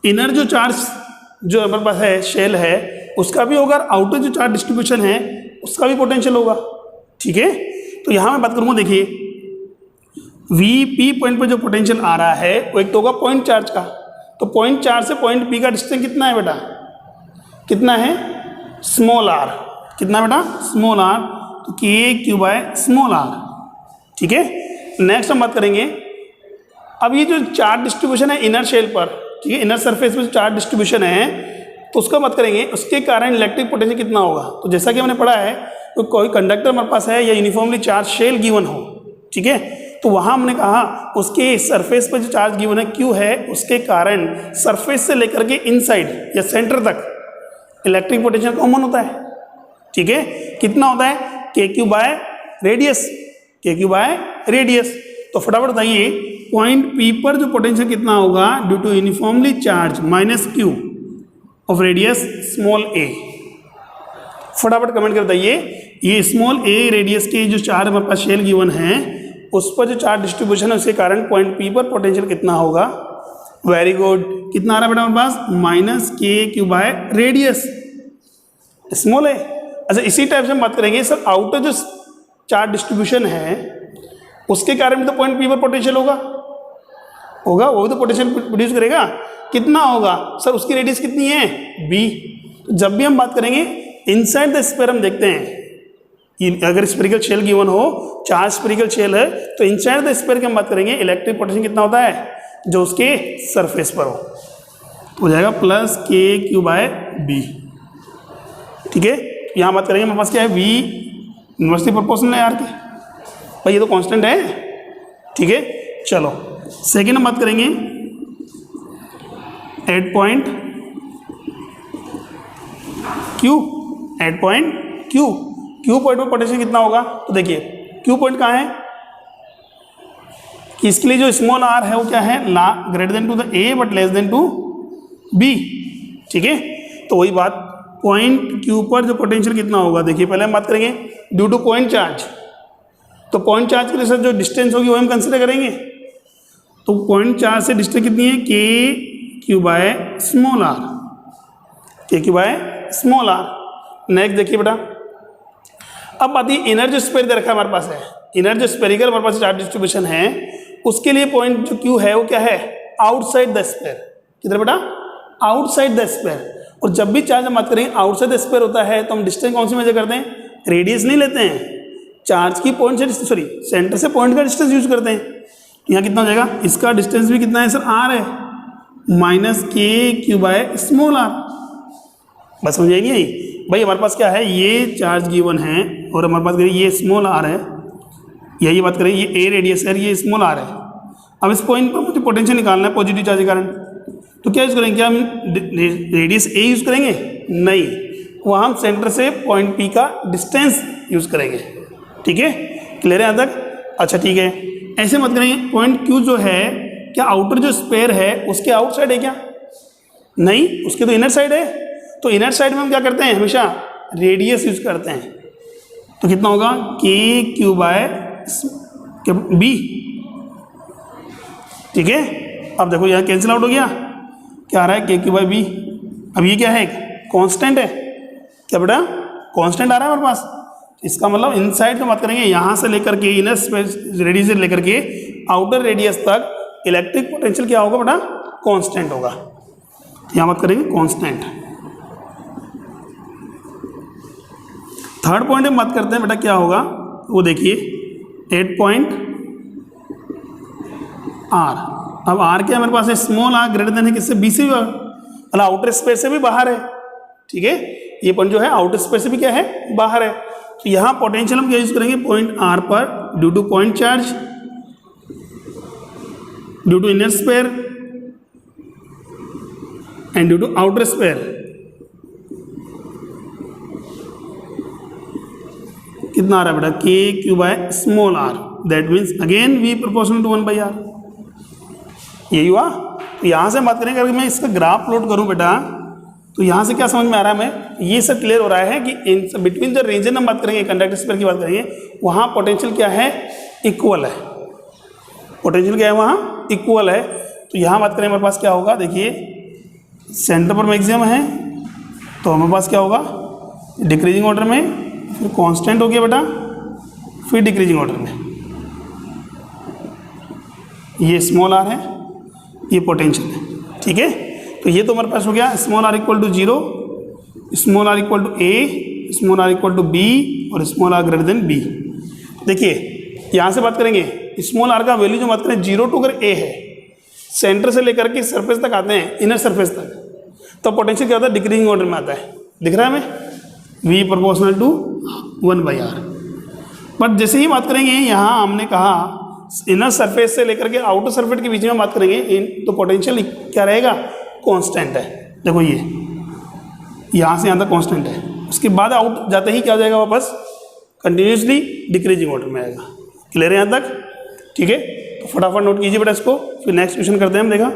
इनर जो चार्ज जो हमारे पास है शेल है उसका भी होगा, आउटर जो चार्ज डिस्ट्रीब्यूशन है उसका भी पोटेंशियल होगा। ठीक है, तो यहाँ मैं बात करूँगा, देखिए वी पी पॉइंट पर जो पोटेंशियल आ रहा है वो एक तो होगा पॉइंट चार्ज का, तो पॉइंट चार्ज से पॉइंट पी का डिस्टेंस कितना है बेटा, कितना है, स्मॉल आर। कितना बेटा, स्मॉल आर, तो के क्यू बाय स्मॉल आर। ठीक है, नेक्स्ट हम बात करेंगे, अब ये जो चार्ज डिस्ट्रीब्यूशन है इनर शेल पर, ठीक है, इनर सरफेस पर जो चार्ज डिस्ट्रीब्यूशन है तो उसका बात करेंगे, उसके कारण इलेक्ट्रिक पोटेंशियल कितना होगा। तो जैसा कि हमने पढ़ा है, तो कोई कंडक्टर हमारे पास है या यूनिफॉर्मली चार्ज शेल गिवन हो, ठीक है, तो वहाँ हमने कहा उसके सरफेस पर जो चार्ज गिवन है क्यू है, उसके कारण सरफेस से लेकर के इनसाइड या सेंटर तक इलेक्ट्रिक पोटेंशियल कॉमन होता है। ठीक है, कितना होता है, के क्यू बाय रेडियस, के क्यू बाय रेडियस। तो फटाफट बताइए पॉइंट पी पर जो पोटेंशियल कितना होगा due to uniformly charged minus q of radius small A. फटाफट कमेंट कर बताइए, ये स्मॉल ए रेडियस के जो चार्ज हमारे पास शेल गिवन है उस पर जो चार्ज डिस्ट्रीब्यूशन है उसके कारण पॉइंट पी पर पोटेंशियल कितना होगा। वेरी गुड, कितना आ रहा है बेटा हमारे पास, minus K Q by radius small ए। अच्छा इसी टाइप से हम बात करेंगे सर, आउटर जो चार्ज डिस्ट्रीब्यूशन है उसके कारण भी तो पॉइंट पी पर पोटेंशियल होगा, वो भी तो पोटेंशियल प्रोड्यूस करेगा। कितना होगा सर, उसकी रेडियस कितनी है बी, जब भी हम बात करेंगे इनसाइड द स्फीयर, हम देखते हैं अगर स्फेरिकल शेल गिवन हो, चार्ज स्फेरिकल शेल है, तो इनसाइड द स्फीयर की हम बात करेंगे इलेक्ट्रिक पोटेंशियल कितना होता है जो उसके सरफेस पर हो जाएगा प्लस के क्यू बाय बी। ठीक है, यहाँ बात करेंगे हमारे पास क्या है, वी इन्वर्सली प्रोपोर्शनल है आर के, भाई ये तो कांस्टेंट है। ठीक है, चलो सेकेंड हम बात करेंगे at point Q, at point Q, Q point पर पोटेंशियल कितना होगा, तो देखिए क्यू पॉइंट कहाँ है कि इसके लिए जो स्मॉल आर है वो क्या है, greater than to the A but less than to B. ठीक है, तो वही बात पॉइंट क्यू पर जो पोटेंशियल कितना होगा, देखिए पहले हम बात करेंगे ड्यू टू पॉइंट चार्ज, तो पॉइंट चार्ज के लिए जो डिस्टेंस होगी वो हम कंसिडर करेंगे। तो पॉइंट चार्ज से डिस्टेंस कितनी है, K Q by small are, के Q by small R. Next देखिए बेटा, अब आती है इनर जो स्फीयर दे रखा है हमारे पास है, इनर जो स्फेरिकल हमारे पास चार्ज डिस्ट्रीब्यूशन है, उसके लिए पॉइंट जो क्यू है वो क्या है, आउटसाइड द स्फीयर। किधर बेटा, आउटसाइड द स्फीयर। और जब भी चार्ज हम बात करेंगे आउटसाइड द स्फीयर होता है तो हम डिस्टेंस कौन सी मेजर करते हैं, रेडियस नहीं लेते हैं, चार्ज की पॉइंट से सॉरी सेंटर से पॉइंट का डिस्टेंस यूज करते हैं। यहाँ कितना हो जाएगा, इसका डिस्टेंस भी कितना है सर, आर है, minus K Q by small are. बस समझ आएगी यही, भाई हमारे पास क्या है, ये चार्ज गिवन है और हमारे पास ये स्मॉल आर है, यही बात करें, ये ए रेडियस है, ये स्मॉल आर है। अब इस पॉइंट पर मुझे पोटेंशियल निकालना है पॉजिटिव चार्ज के कारण, तो क्या यूज करेंगे, क्या हम रेडियस ए यूज करेंगे, नहीं, वहाँ हम सेंटर से पॉइंट पी का डिस्टेंस यूज करेंगे। ठीक है, क्लियर है यहाँ तक, अच्छा ठीक है। ऐसे मत करेंगे, पॉइंट क्यू जो है क्या आउटर जो स्पेयर है उसके आउटसाइड है क्या, नहीं, उसके तो इनर साइड है, तो इनर साइड में हम क्या करते हैं, हमेशा रेडियस यूज करते हैं। तो कितना होगा, के क्यू बाय बी। ठीक है, अब देखो यहाँ कैंसिल आउट हो गया, क्या आ रहा है, के क्यू बाय बी। अब ये क्या है, कांस्टेंट है, क्या बेटा कांस्टेंट आ रहा है हमारे पास, इसका मतलब इनसाइड का बात करेंगे यहाँ से लेकर के इनर स्पेस रेडियस से लेकर के आउटर रेडियस तक इलेक्ट्रिक पोटेंशियल क्या होगा बेटा, कांस्टेंट होगा। यहाँ बात करेंगे कांस्टेंट। थर्ड पॉइंट हम बात करते हैं बेटा क्या होगा, वो देखिए 8 पॉइंट आर। अब आर क्या हमारे पास है, स्मॉल आर ग्रेटर देन है किससे, बी से भी, मतलब आउटर स्पेस से भी बाहर है। ठीक है, ये पॉइंट जो है आउटर स्पेस से भी क्या है, बाहर है। तो यहाँ पोटेंशियल हम क्या यूज करेंगे, पॉइंट आर पर due to point charge, due to inner sphere and due to outer sphere. कितना आ रहा है बेटा, के Q by small R, that means again V proportional to 1 by R. यही हुआ। तो यहाँ से बात करेंगे, अगर मैं इसका ग्राफ प्लॉट करूँ बेटा, तो यहाँ से क्या समझ में आ रहा है, मैं ये सब क्लियर हो रहा है कि इन बिटवीन द रीजन हम बात करेंगे, कंडक्टर स्फीयर की बात करेंगे, वहाँ पोटेंशियल क्या है, इक्वल है, पोटेंशियल क्या है वहाँ इक्वल है। तो यहाँ बात करें हमारे पास क्या होगा, देखिए सेंटर पर मैक्सिमम है, तो हमारे पास क्या होगा, डिक्रीजिंग ऑर्डर में, फिर कांस्टेंट हो गया बेटा, फिर डिक्रीजिंग ऑर्डर में, ये स्मॉल आर है, ये पोटेंशियल है। ठीक है, तो ये तो हमारे पास हो गया small are equal to 0, small are equal to A, small are equal to B और small are greater than B. देखिए यहाँ से बात करेंगे, स्मॉल आर का वैल्यू जो बात करें 0 टू अगर ए है, सेंटर से लेकर के सरफेस तक आते हैं, इनर सरफेस तक, तो पोटेंशियल क्या होता है, डिक्रीजिंग ऑर्डर में आता है, दिख रहा है हमें, V proportional to 1 by R. But जैसे ही बात करेंगे, यहाँ हमने कहा इनर सरफेस से लेकर के आउटर सरफेस के बीच में बात करेंगे, तो पोटेंशियल क्या रहेगा, कांस्टेंट है। देखो ये यहाँ से यहाँ तक कांस्टेंट है, उसके बाद आउट जाते ही क्या हो जाएगा, वापस कंटिन्यूसली डिक्रीजिंग ऑर्डर में आएगा। क्लियर है यहाँ तक? ठीक है, तो फटाफट नोट कीजिए बेटा इसको, फिर नेक्स्ट क्वेश्चन करते हैं हम। देखा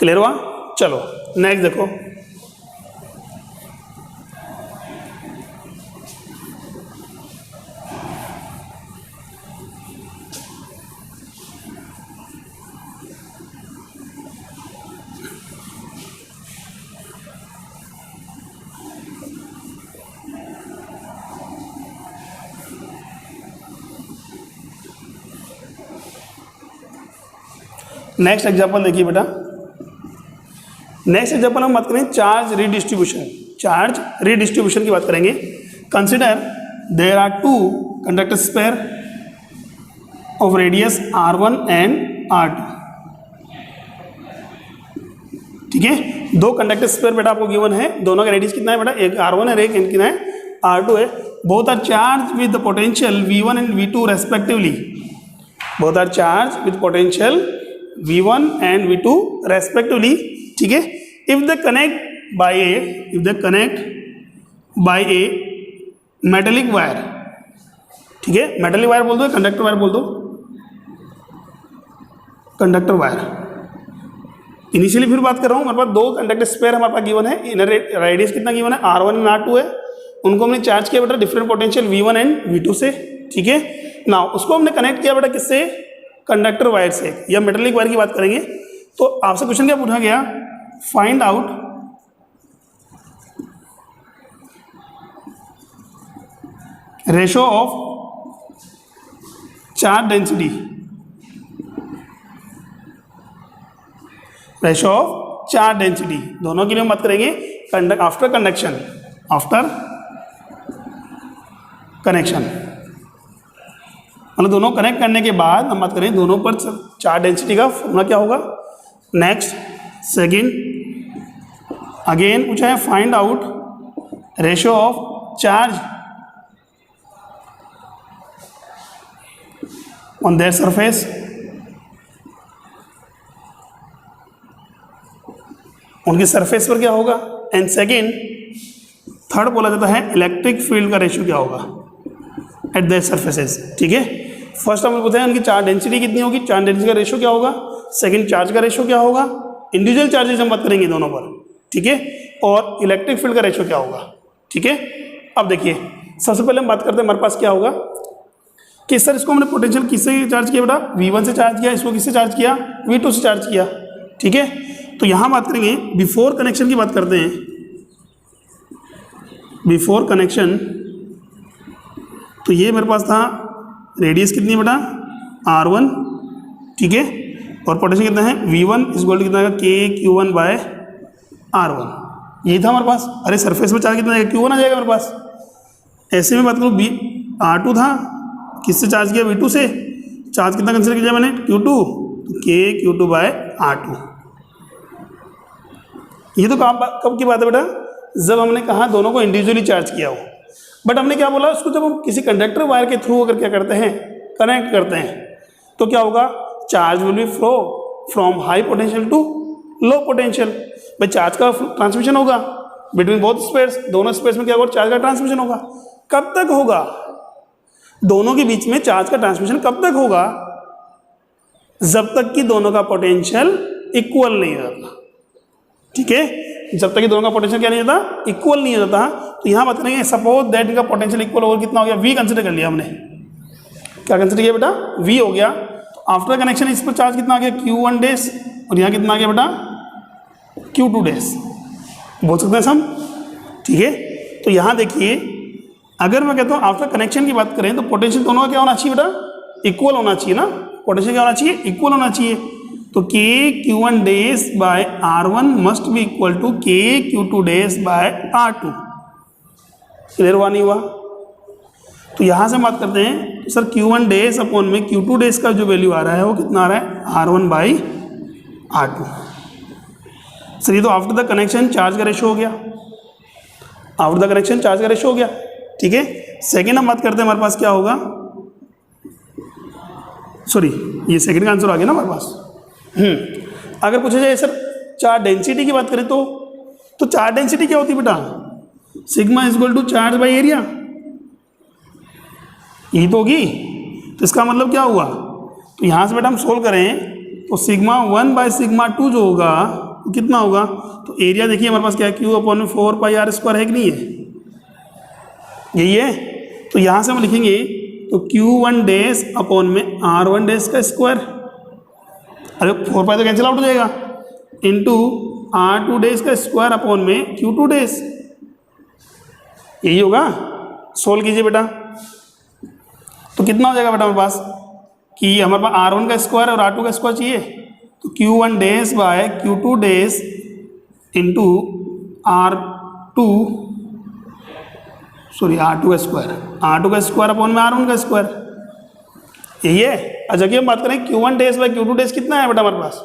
क्लियर हुआ? चलो नेक्स्ट देखो, नेक्स्ट एग्जाम्पल देखिए बेटा, नेक्स्ट एग्जाम्पल हम बात करें चार्ज रीडिस्ट्रीब्यूशन। चार्ज रीडिस्ट्रीब्यूशन की बात करेंगे। Consider there are two conductor pair of radius R1 and R2। ठीक है, दो कंडक्टर पेयर बेटा आपको गिवन है, दोनों का रेडियस कितना है बेटा, एक R1 है, एक कितना है R2 है। Both are charge with the potential V1 and V2 respectively. Both are charge with potential V1 and V2 respectively. ठीक है, if the connect by a metallic wire. ठीक है, मेटेलिक वायर बोल दो, कंडक्टर वायर बोल दो, conductor wire. Initially फिर बात कर रहा हूँ, हमारे पास दो कंडक्टर स्पेयर हमारे पास गिवन है, इनर रेडियस कितना गिवन है R1 एंड R2 है, उनको हमने चार्ज किया बेटा different potential V1 and V2 से। ठीक है, नाउ उसको हमने कनेक्ट किया बेटा किससे, कंडक्टर वायर से या मेटेलिक वायर की बात करेंगे। तो आपसे क्वेश्चन क्या पूछा गया, find out ratio of charge density, ratio of charge density, दोनों के लिए हम बात करेंगे आफ्टर कंडक्शन, आफ्टर कनेक्शन, मतलब दोनों कनेक्ट करने के बाद हम बात करें दोनों पर चार्ज डेंसिटी का फॉर्मूला क्या होगा। नेक्स्ट सेकेंड अगेन पूछा है find out ratio of charge on that surface, उनकी सरफेस पर क्या होगा। एंड सेकेंड थर्ड बोला जाता है इलेक्ट्रिक फील्ड का रेशियो क्या होगा एट दैट सरफेसेस। ठीक है, फर्स्ट हम बताएं उनकी चार्ज डेंसिटी कितनी होगी, चार्ज डेंसिटी का रेशियो क्या होगा, सेकंड चार्ज का रेशियो क्या होगा, इंडिविजुअल चार्जेस हम बात करेंगे दोनों पर। ठीक है, और इलेक्ट्रिक फील्ड का रेशियो क्या होगा। ठीक है, अब देखिए सबसे पहले हम बात करते हैं हमारे पास क्या होगा कि सर इसको हमने पोटेंशियल किससे चार्ज किया बेटा, V1 से चार्ज किया, इसको किससे चार्ज किया, V2 से चार्ज किया। ठीक है, तो यहां बात करेंगे बिफोर कनेक्शन की बात करते हैं। बिफोर कनेक्शन तो ये मेरे पास था रेडियस कितनी है बेटा R1। ठीक है, और पोटेंशियल कितना है V1 इस गोल्ड कितना है KQ1/R1, यही था हमारे पास। अरे सरफेस में चार्ज कितना है Q1 आ जाएगा मेरे पास। ऐसे में बात करूँ R2 था, किससे चार्ज किया V2 से, चार्ज कितना कंसिडर किया मैंने Q2, तो KQ2/R2। ये तो कब की बात है बेटा, जब हमने कहा दोनों को इंडिविजुअली चार्ज किया हो। बट हमने क्या बोला उसको, जब हम किसी कंडक्टर वायर के थ्रू अगर क्या करते हैं कनेक्ट करते हैं तो क्या होगा, charge will be flow from high potential to low potential. भाई चार्ज का ट्रांसमिशन होगा बिटवीन बोथ स्पेयर्स, दोनों स्पेयर्स में क्या होगा, चार्ज का ट्रांसमिशन होगा। कब तक होगा, दोनों के बीच में चार्ज का ट्रांसमिशन कब तक होगा, जब तक कि दोनों का पोटेंशियल इक्वल नहीं रहता। ठीक है, जब तक कि दोनों का पोटेंशियल क्या नहीं होता, इक्वल नहीं होता। तो यहां बात करेंगे सपोज दैट इनका पोटेंशियल इक्वल ओवर कितना हो गया, V कंसिडर कर लिया हमने। क्या कंसिडर किया बेटा, V हो गया। तो आफ्टर कनेक्शन इस पर चार्ज कितना आ गया Q1 डेज, और यहाँ कितना आ गया बेटा Q2 डेज, बोल सकते हैं हम। ठीक है, तो यहाँ देखिए अगर मैं कहता हूँ आफ्टर कनेक्शन की बात करें तो पोटेंशियल दोनों का क्या होना चाहिए बेटा, इक्वल होना चाहिए ना। पोटेंशियल क्या होना चाहिए, इक्वल होना चाहिए। तो KQ1 days by R1 must be equal to KQ2 days by R2। Clear हुआ नहीं हुआ। तो यहाँ से बात करते हैं तो सर Q1 डेज अपॉन में Q2 डेज का जो वैल्यू आ रहा है वो कितना आ रहा है, R1/R2। सर ये तो आफ्टर द कनेक्शन चार्ज का रेशो हो गया, आफ्टर द कनेक्शन चार्ज का रेशो हो गया। ठीक है, सेकेंड हम बात करते हैं हमारे पास क्या होगा, सॉरी ये सेकेंड का आंसर आ गया ना हमारे पास। अगर पूछा जाए सर चार्ज डेंसिटी की बात करें तो चार्ज डेंसिटी क्या होती है बेटा, sigma is equal to charge by area, यही तो होगी। तो इसका मतलब क्या हुआ, तो यहाँ से बेटा हम सोल्व करें तो सिग्मा 1/σ2 जो होगा तो कितना होगा, तो एरिया देखिए हमारे पास क्या है Q/4πr² है कि नहीं है, यही है। तो यहाँ से हम लिखेंगे तो Q1 डेज अपॉन में R1 डेज का स्क्वायर, अरे 4π तो कैंसिल आउट हो जाएगा, इंटू R2 डेज का स्क्वायर अपॉन में Q2 डेज, यही होगा। सोल्व कीजिए बेटा, तो कितना हो जाएगा बेटा हमारे पास कि हमारे पास R1 का स्क्वायर और R2 का स्क्वायर चाहिए, तो Q1 days by Q2 days into R2 sorry R2 का स्क्वायर अपॉन में R1 का स्क्वायर, यही है। अच्छा कि हम बात करें Q1 days by Q2 days कितना है बेटा हमारे पास,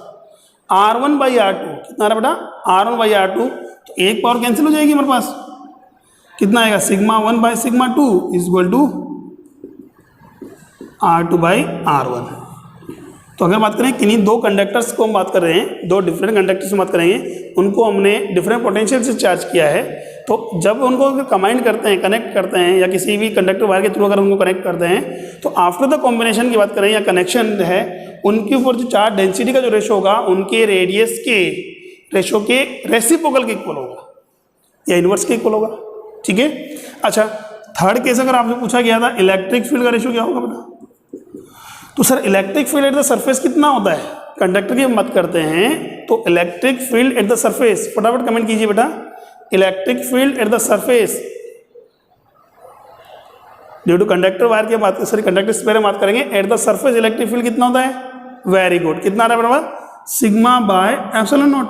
R1 बाई R2 कितना है बेटा, R1 बाई R2, तो एक पावर कैंसिल हो जाएगी हमारे पास, कितना आएगा sigma 1 by sigma 2 is equal to R2 by R1। तो अगर बात करें किन्हीं दो कंडक्टर्स को हम बात कर रहे हैं, दो डिफरेंट कंडक्टर्स की बात करेंगे, उनको हमने डिफरेंट पोटेंशियल से चार्ज किया है, तो जब उनको अगर कंबाइन करते हैं, कनेक्ट करते हैं, या किसी भी कंडक्टर वायर के थ्रू अगर उनको कनेक्ट करते हैं, तो आफ्टर द कॉम्बिनेशन की बात करें या कनेक्शन है, उनके ऊपर जो चार्ज डेंसिटी का जो रेशो होगा उनके रेडियस के रेशो के रेसिप्रोकल के इक्वल होगा या इनवर्स के इक्वल होगा, ठीक है। अच्छा, थर्ड केस अगर आपसे पूछा गया था इलेक्ट्रिक फील्ड का रेशो क्या होगा बेटा, तो sir electric field at the surface कितना होता है, कंडक्टर की बात करते हैं तो electric field at the surface, फटाफट कमेंट कीजिए बेटा, electric field at the surface due to conductor wire की बात, सॉरी कंडक्टर स्क्वायर में बात करेंगे, at the surface electric field कितना होता है, वेरी गुड, कितना आ रहा है बराबर sigma by epsilon not,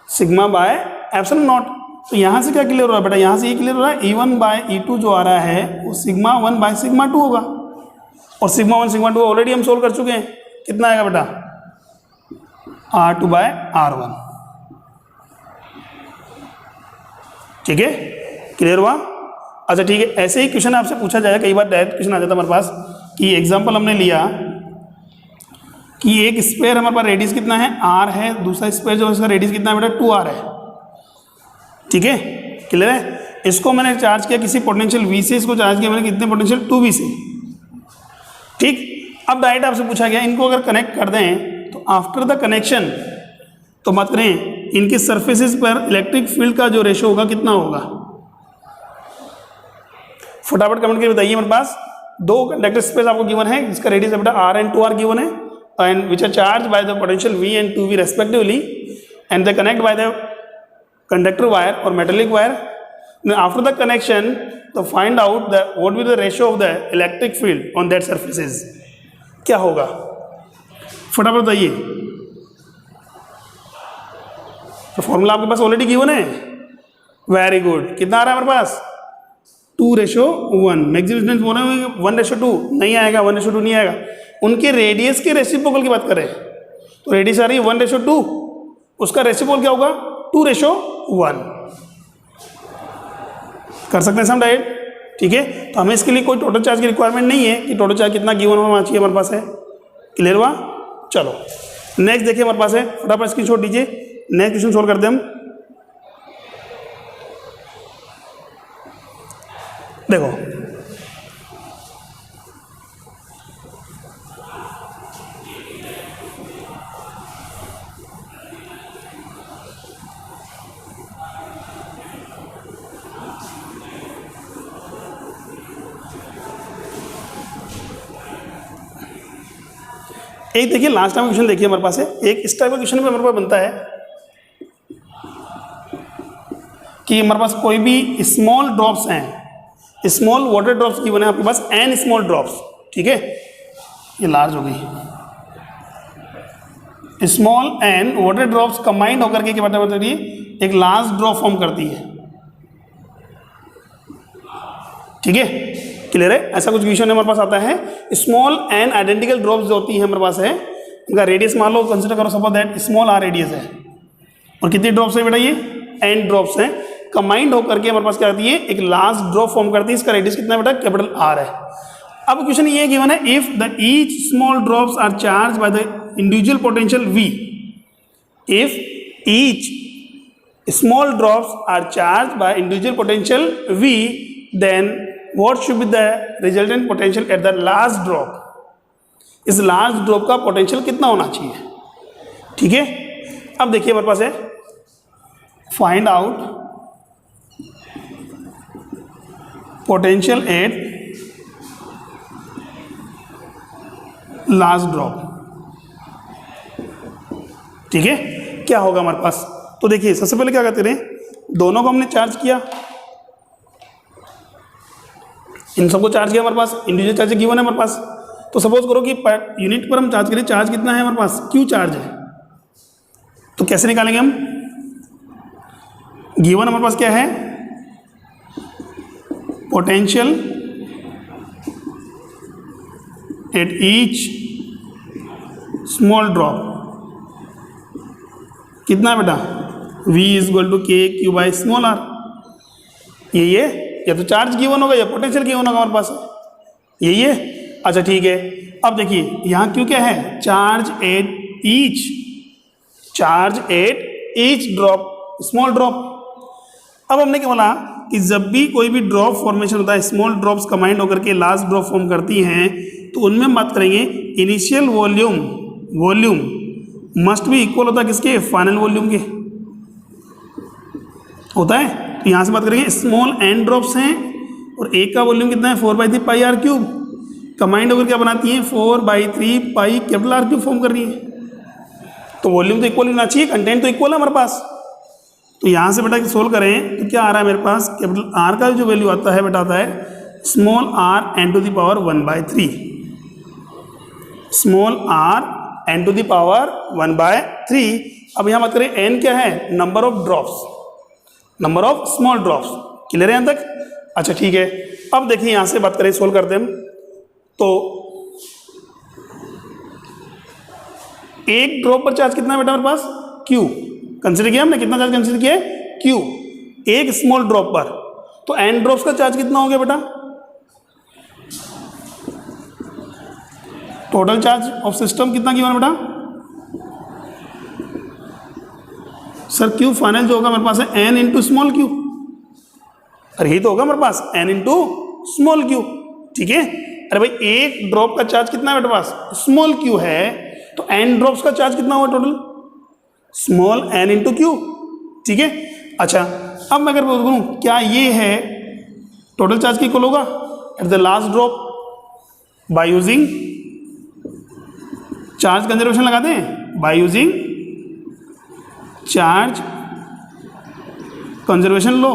sigma by epsilon not. तो यहाँ से क्या क्लियर हो रहा है बेटा, यहाँ से ये क्लियर हो रहा है E1 बाय E2 जो आ रहा है वो सिग्मा 1 बाय सिग्मा 2 होगा, और सिग्मा 1 सिग्मा 2 ऑलरेडी हम सोल्व कर चुके हैं, कितना आएगा बेटा R2 बाय R1, ठीक है, क्लियर हुआ। अच्छा ठीक है, ऐसे ही क्वेश्चन आपसे पूछा जाएगा, कई बार डायरेक्ट क्वेश्चन आ जाता है हमारे पास कि एग्जांपल हमने लिया कि एक स्क्वायर हमारे पास रेडियस कितना है R है, दूसरा स्क्वायर जो इसका रेडियस कितना है बेटा 2R है, ठीक है, क्लियर है। इसको मैंने चार्ज किया किसी पोटेंशियल V से, इसको चार्ज किया मैंने कितने पोटेंशियल 2V से, ठीक। अब डायरेक्ट आपसे पूछा गया इनको अगर कनेक्ट कर दें तो आफ्टर द कनेक्शन, तो बात करें इनके सरफेसेस पर इलेक्ट्रिक फील्ड का जो रेशो होगा कितना होगा, फटाफट कमेंट करके बताइए। मेरे पास दो कंडक्टर स्पेस आपको गिवन है, जिसका रेडियस है बेटा R एंड 2R गिवन है, and which are charge by the potential V and 2V respectively, and they connect by the conductor wire और metallic wire. After the connection to find out the what will the ratio of the electric field on that surfaces, क्या होगा फटाफट बताइए। तो formula आपके पास already given है, very good, कितना आ रहा है हमारे पास 2:1, मैक्सिमम डिस्टेंस बोल रहे हैं 1:2 नहीं आएगा, 1:2 नहीं आएगा, उनके रेडियस के रेसिप्रोकल की बात करें तो रेडियस आ रही है 1:2, उसका रेसिप्रोकल क्या होगा 2:1, कर सकते हैं हम डायरेक्ट, ठीक है। तो हमें इसके लिए कोई टोटल चार्ज की रिक्वायरमेंट नहीं है कि टोटल चार्ज कितना गिवन होना चाहिए, हमारे पास है, क्लियर हुआ। चलो नेक्स्ट देखिए हमारे पास है, फटाफट स्क्रीनशॉट दीजिए, नेक्स्ट क्वेश्चन सोल्व करते हैं हम। देखो एक देखिए लास्ट टाइम क्वेश्चन देखिए हमारे पास है, एक इस टाइप का क्वेश्चन भी हमारे पास बनता है कि हमारे पास कोई भी स्मॉल ड्रॉप्स हैं, स्मॉल वाटर ड्रॉप्स की बने आपके पास n स्मॉल ड्रॉप्स, ठीक है, ये लार्ज हो गई, small n water drops combined होकर के क्या बता रही है एक लार्ज ड्रॉप फॉर्म करती है, ठीक है, क्लियर है। ऐसा कुछ क्वेश्चन हमारे पास आता है, स्मॉल n आइडेंटिकल ड्रॉप्स जो होती है हमारे पास है, उनका रेडियस मान लो कंसिडर करो suppose that small r radius है, और कितनी ड्रॉप्स है बेटा ये n ड्रॉप्स हैं, कंबाइंड होकर के हमारे पास क्या आती है एक लार्ज ड्रॉप फॉर्म करती है, इसका रेडियस कितना है बेटा कैपिटल R है। अब क्वेश्चन ये गिवन है if the each small drops are charge by the individual potential V, if each small drops are charge by individual potential V, then what should be the resultant potential at the large drop, इस large drop का potential कितना होना चाहिए, ठीक है। अब देखिए हमारे पास है find out potential at large drop, ठीक है, क्या होगा हमारे पास। तो देखिए सबसे पहले क्या करते रहे, दोनों को हमने चार्ज किया, इन सबको चार्ज किया हमारे पास, इंडिविजुअल चार्ज गिवन है हमारे पास, तो सपोज करो कि पर यूनिट पर हम चार्ज करें, चार्ज कितना है हमारे पास Q चार्ज है, तो कैसे निकालेंगे हम गिवन हमारे पास क्या है, potential at each small drop कितना है बेटा, V is equal to k Q by small are. यही है, या तो चार्ज गिवन होगा या पोटेंशियल गिवन होगा हमारे पास, यही है। अच्छा ठीक है, अब देखिए यहाँ क्यों क्या है, charge at each drop, small drop. अब हमने क्या बोला कि जब भी कोई भी ड्रॉप फॉर्मेशन होता है, स्मॉल ड्रॉप्स कंबाइंड होकर के लास्ट ड्रॉप फॉर्म करती हैं, तो उनमें हम बात करेंगे इनिशियल वॉल्यूम मस्ट भी इक्वल होता है किसके, फाइनल वॉल्यूम के होता है। तो यहाँ से बात करेंगे स्मॉल एन ड्रॉप्स हैं और एक का वॉल्यूम कितना है 4/3 पाई आर क्यूब, कंबाइंड होकर क्या बनाती हैं 4/3 pi capital R cube form कर रही है। तो वॉल्यूम तो इक्वल होना चाहिए, कंटेंट तो इक्वल है हमारे पास। तो यहाँ से बेटा सोल्व करें तो क्या आ रहा है मेरे पास, कैपिटल आर का जो वैल्यू आता है बेटा आता है small r n to the power 1/3, small r n to the power 1/3। अब यहाँ बात करें एन क्या है, number of drops, number of small drops. Clear है यहाँ तक? अच्छा ठीक है, अब देखिए यहाँ से बात करें, सोल्व करते हैं हम। तो एक ड्रॉप पर चार्ज कितना है बेटा हमारे पास, Q कंसिडर किया हमने, कितना चार्ज कंसिडर किया है, Q एक स्मॉल ड्रॉप पर। तो एन ड्रॉप्स का चार्ज कितना हो गया बेटा, टोटल चार्ज ऑफ सिस्टम कितना गिवन है बेटा सर, Q फाइनल जो होगा हमारे पास है n इंटू स्मॉल क्यू। अरे यही तो होगा हमारे पास n इंटू स्मॉल क्यू, ठीक है। अरे भाई एक ड्रॉप का चार्ज कितना है बेटे पास, स्मॉल क्यू है, तो n ड्रॉप्स का चार्ज कितना होगा total, small n into Q, ठीक है। अच्छा अब मैं अगर बोलूँ क्या ये है टोटल चार्ज की इक्वल होगा at the last drop by using charge conservation लगाते हैं, बाय यूजिंग चार्ज कंजर्वेशन लो।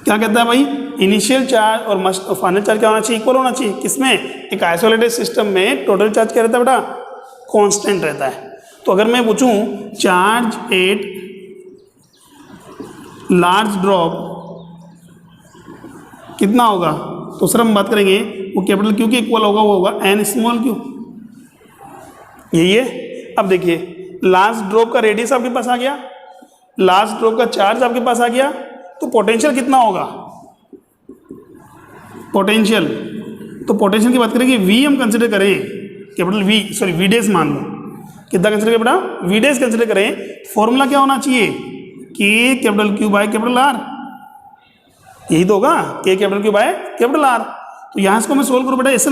क्या कहता है भाई, इनिशियल चार्ज और मस्ट फाइनल चार्ज क्या होना चाहिए, इक्वल होना चाहिए। किसमें, एक आइसोलेटेड सिस्टम में टोटल चार्ज क्या रहता है बेटा, कांस्टेंट रहता है। तो अगर मैं पूछूं चार्ज एट लार्ज ड्रॉप कितना होगा, तो सर हम बात करेंगे वो कैपिटल क्यू के इक्वल होगा, वो होगा एन स्मॉल क्यू, यही है। अब देखिए लास्ट ड्रॉप का रेडियस आपके पास आ गया, लास्ट ड्रॉप का चार्ज आपके पास आ गया, तो पोटेंशियल कितना होगा, पोटेंशियल, तो पोटेंशियल की बात करेंगे वी हम कंसिडर करें, capital V sorry V dash मान लो, कितना कंसिडर करें बेटा, वी डेज कंसिडर करें। फॉर्मूला क्या होना चाहिए, k capital Q by capital R, यही तो होगा, k capital Q by capital R. तो यहाँ इसको मैं सोल्व करूँ बेटा ऐसे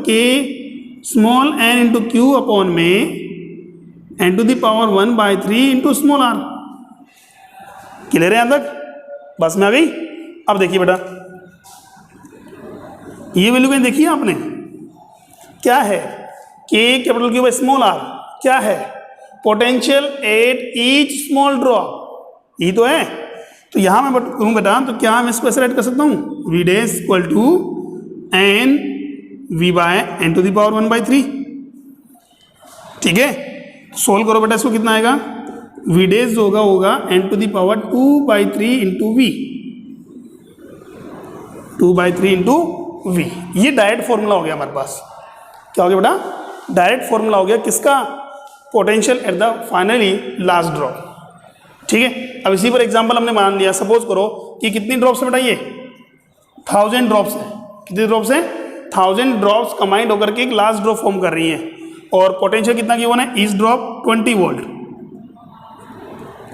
k small n into q upon में n to the power 1/3 into small are. Clear है यहाँ तक, बस में आ गई। अब देखिए बेटा ये वैल्यू कहीं देखी है आपने, क्या है, के capital Q by small r क्या है, potential at each small drop, यही तो है। तो यहां मैं करूँ बेटा, तो क्या मैं इसको ऐसे राइट कर सकता हूँ, V dash equal to n V by n to the power 1/3, ठीक है। सोल्व करो बेटा इसको, कितना आएगा, वी डेज जो होगा n to the power 2/3 into V, 2/3 into V. ये डायरेक्ट फॉर्मूला हो गया हमारे पास, क्या हो गया बेटा, डायरेक्ट फॉर्मूला हो गया किसका, potential at the finally last drop, ठीक है। अब इसी पर एग्जांपल हमने मान लिया, सपोज करो कि कितनी ड्रॉप्स है बेटा, ये 1000 ड्रॉप्स है, कितनी ड्रॉप्स है, 1000 ड्रॉप्स कंबाइंड होकर के एक लास्ट ड्रॉप फॉर्म कर रही है, और पोटेंशियल कितना गिवन है, ईच ड्रॉप 20 वोल्ट,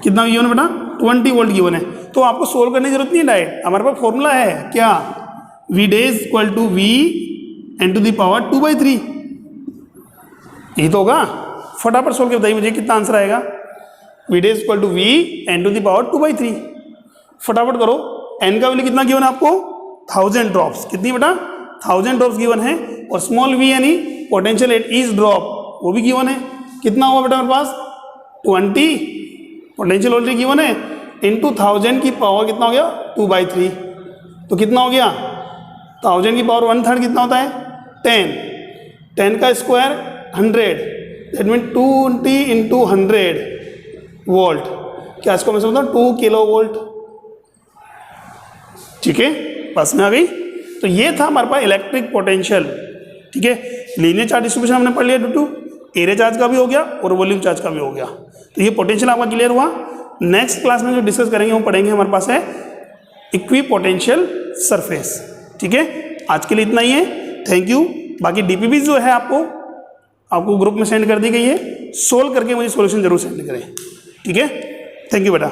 कितना गिवन है बेटा, 20 वोल्ट गिवन है। तो आपको सोल्व करने की जरूरत नहीं है, डायरेक्ट हमारे पास फॉर्मूला है क्या, V dash equal to V n to the power 2/3, यही तो होगा। फटाफट सोल्व के बताइए मुझे कितना आंसर आएगा, V dash equal to V n to the power 2/3, फटाफट करो। एन का वैल्यू कितना गिवन है आपको, 1000 ड्रॉप्स, कितनी बेटा 1000 ड्रॉप्स गिवन है, और स्मॉल वी यानी पोटेंशियल एट ईच ड्रॉप वो भी गिवन है, कितना हुआ बेटा मेरे पास 20 पोटेंशियल ऑलरेडी गिवन है, इंटू 1000 की पावर कितना हो गया 2/3, तो कितना हो गया 1000 की पावर 1/3 कितना होता है 10, 10 का square 100, that mean 20 into 100 volt. क्या इसको मैं समझता हूँ 2 किलो वोल्ट। ठीक है, पास में आ गई। तो ये था हमारे पास इलेक्ट्रिक पोटेंशियल। ठीक है, लीनियर चार्ज डिस्ट्रीब्यूशन हमने पढ़ लिया ड्यू टू एरिया चार्ज का भी हो गया और वॉल्यूम चार्ज का भी हो गया। तो ये पोटेंशियल आपका क्लियर हुआ। नेक्स्ट क्लास में जो डिस्कस करेंगे वो पढ़ेंगे हमारे पास है इक्वी पोटेंशियल सरफेस। ठीक है, आज के लिए इतना ही है। Thank you. बाकी डीपीबी जो है आपको ग्रुप में सेंड कर दी गई है, सोल्व करके मुझे सॉल्यूशन जरूर सेंड करें। ठीक है, थैंक यू बेटा।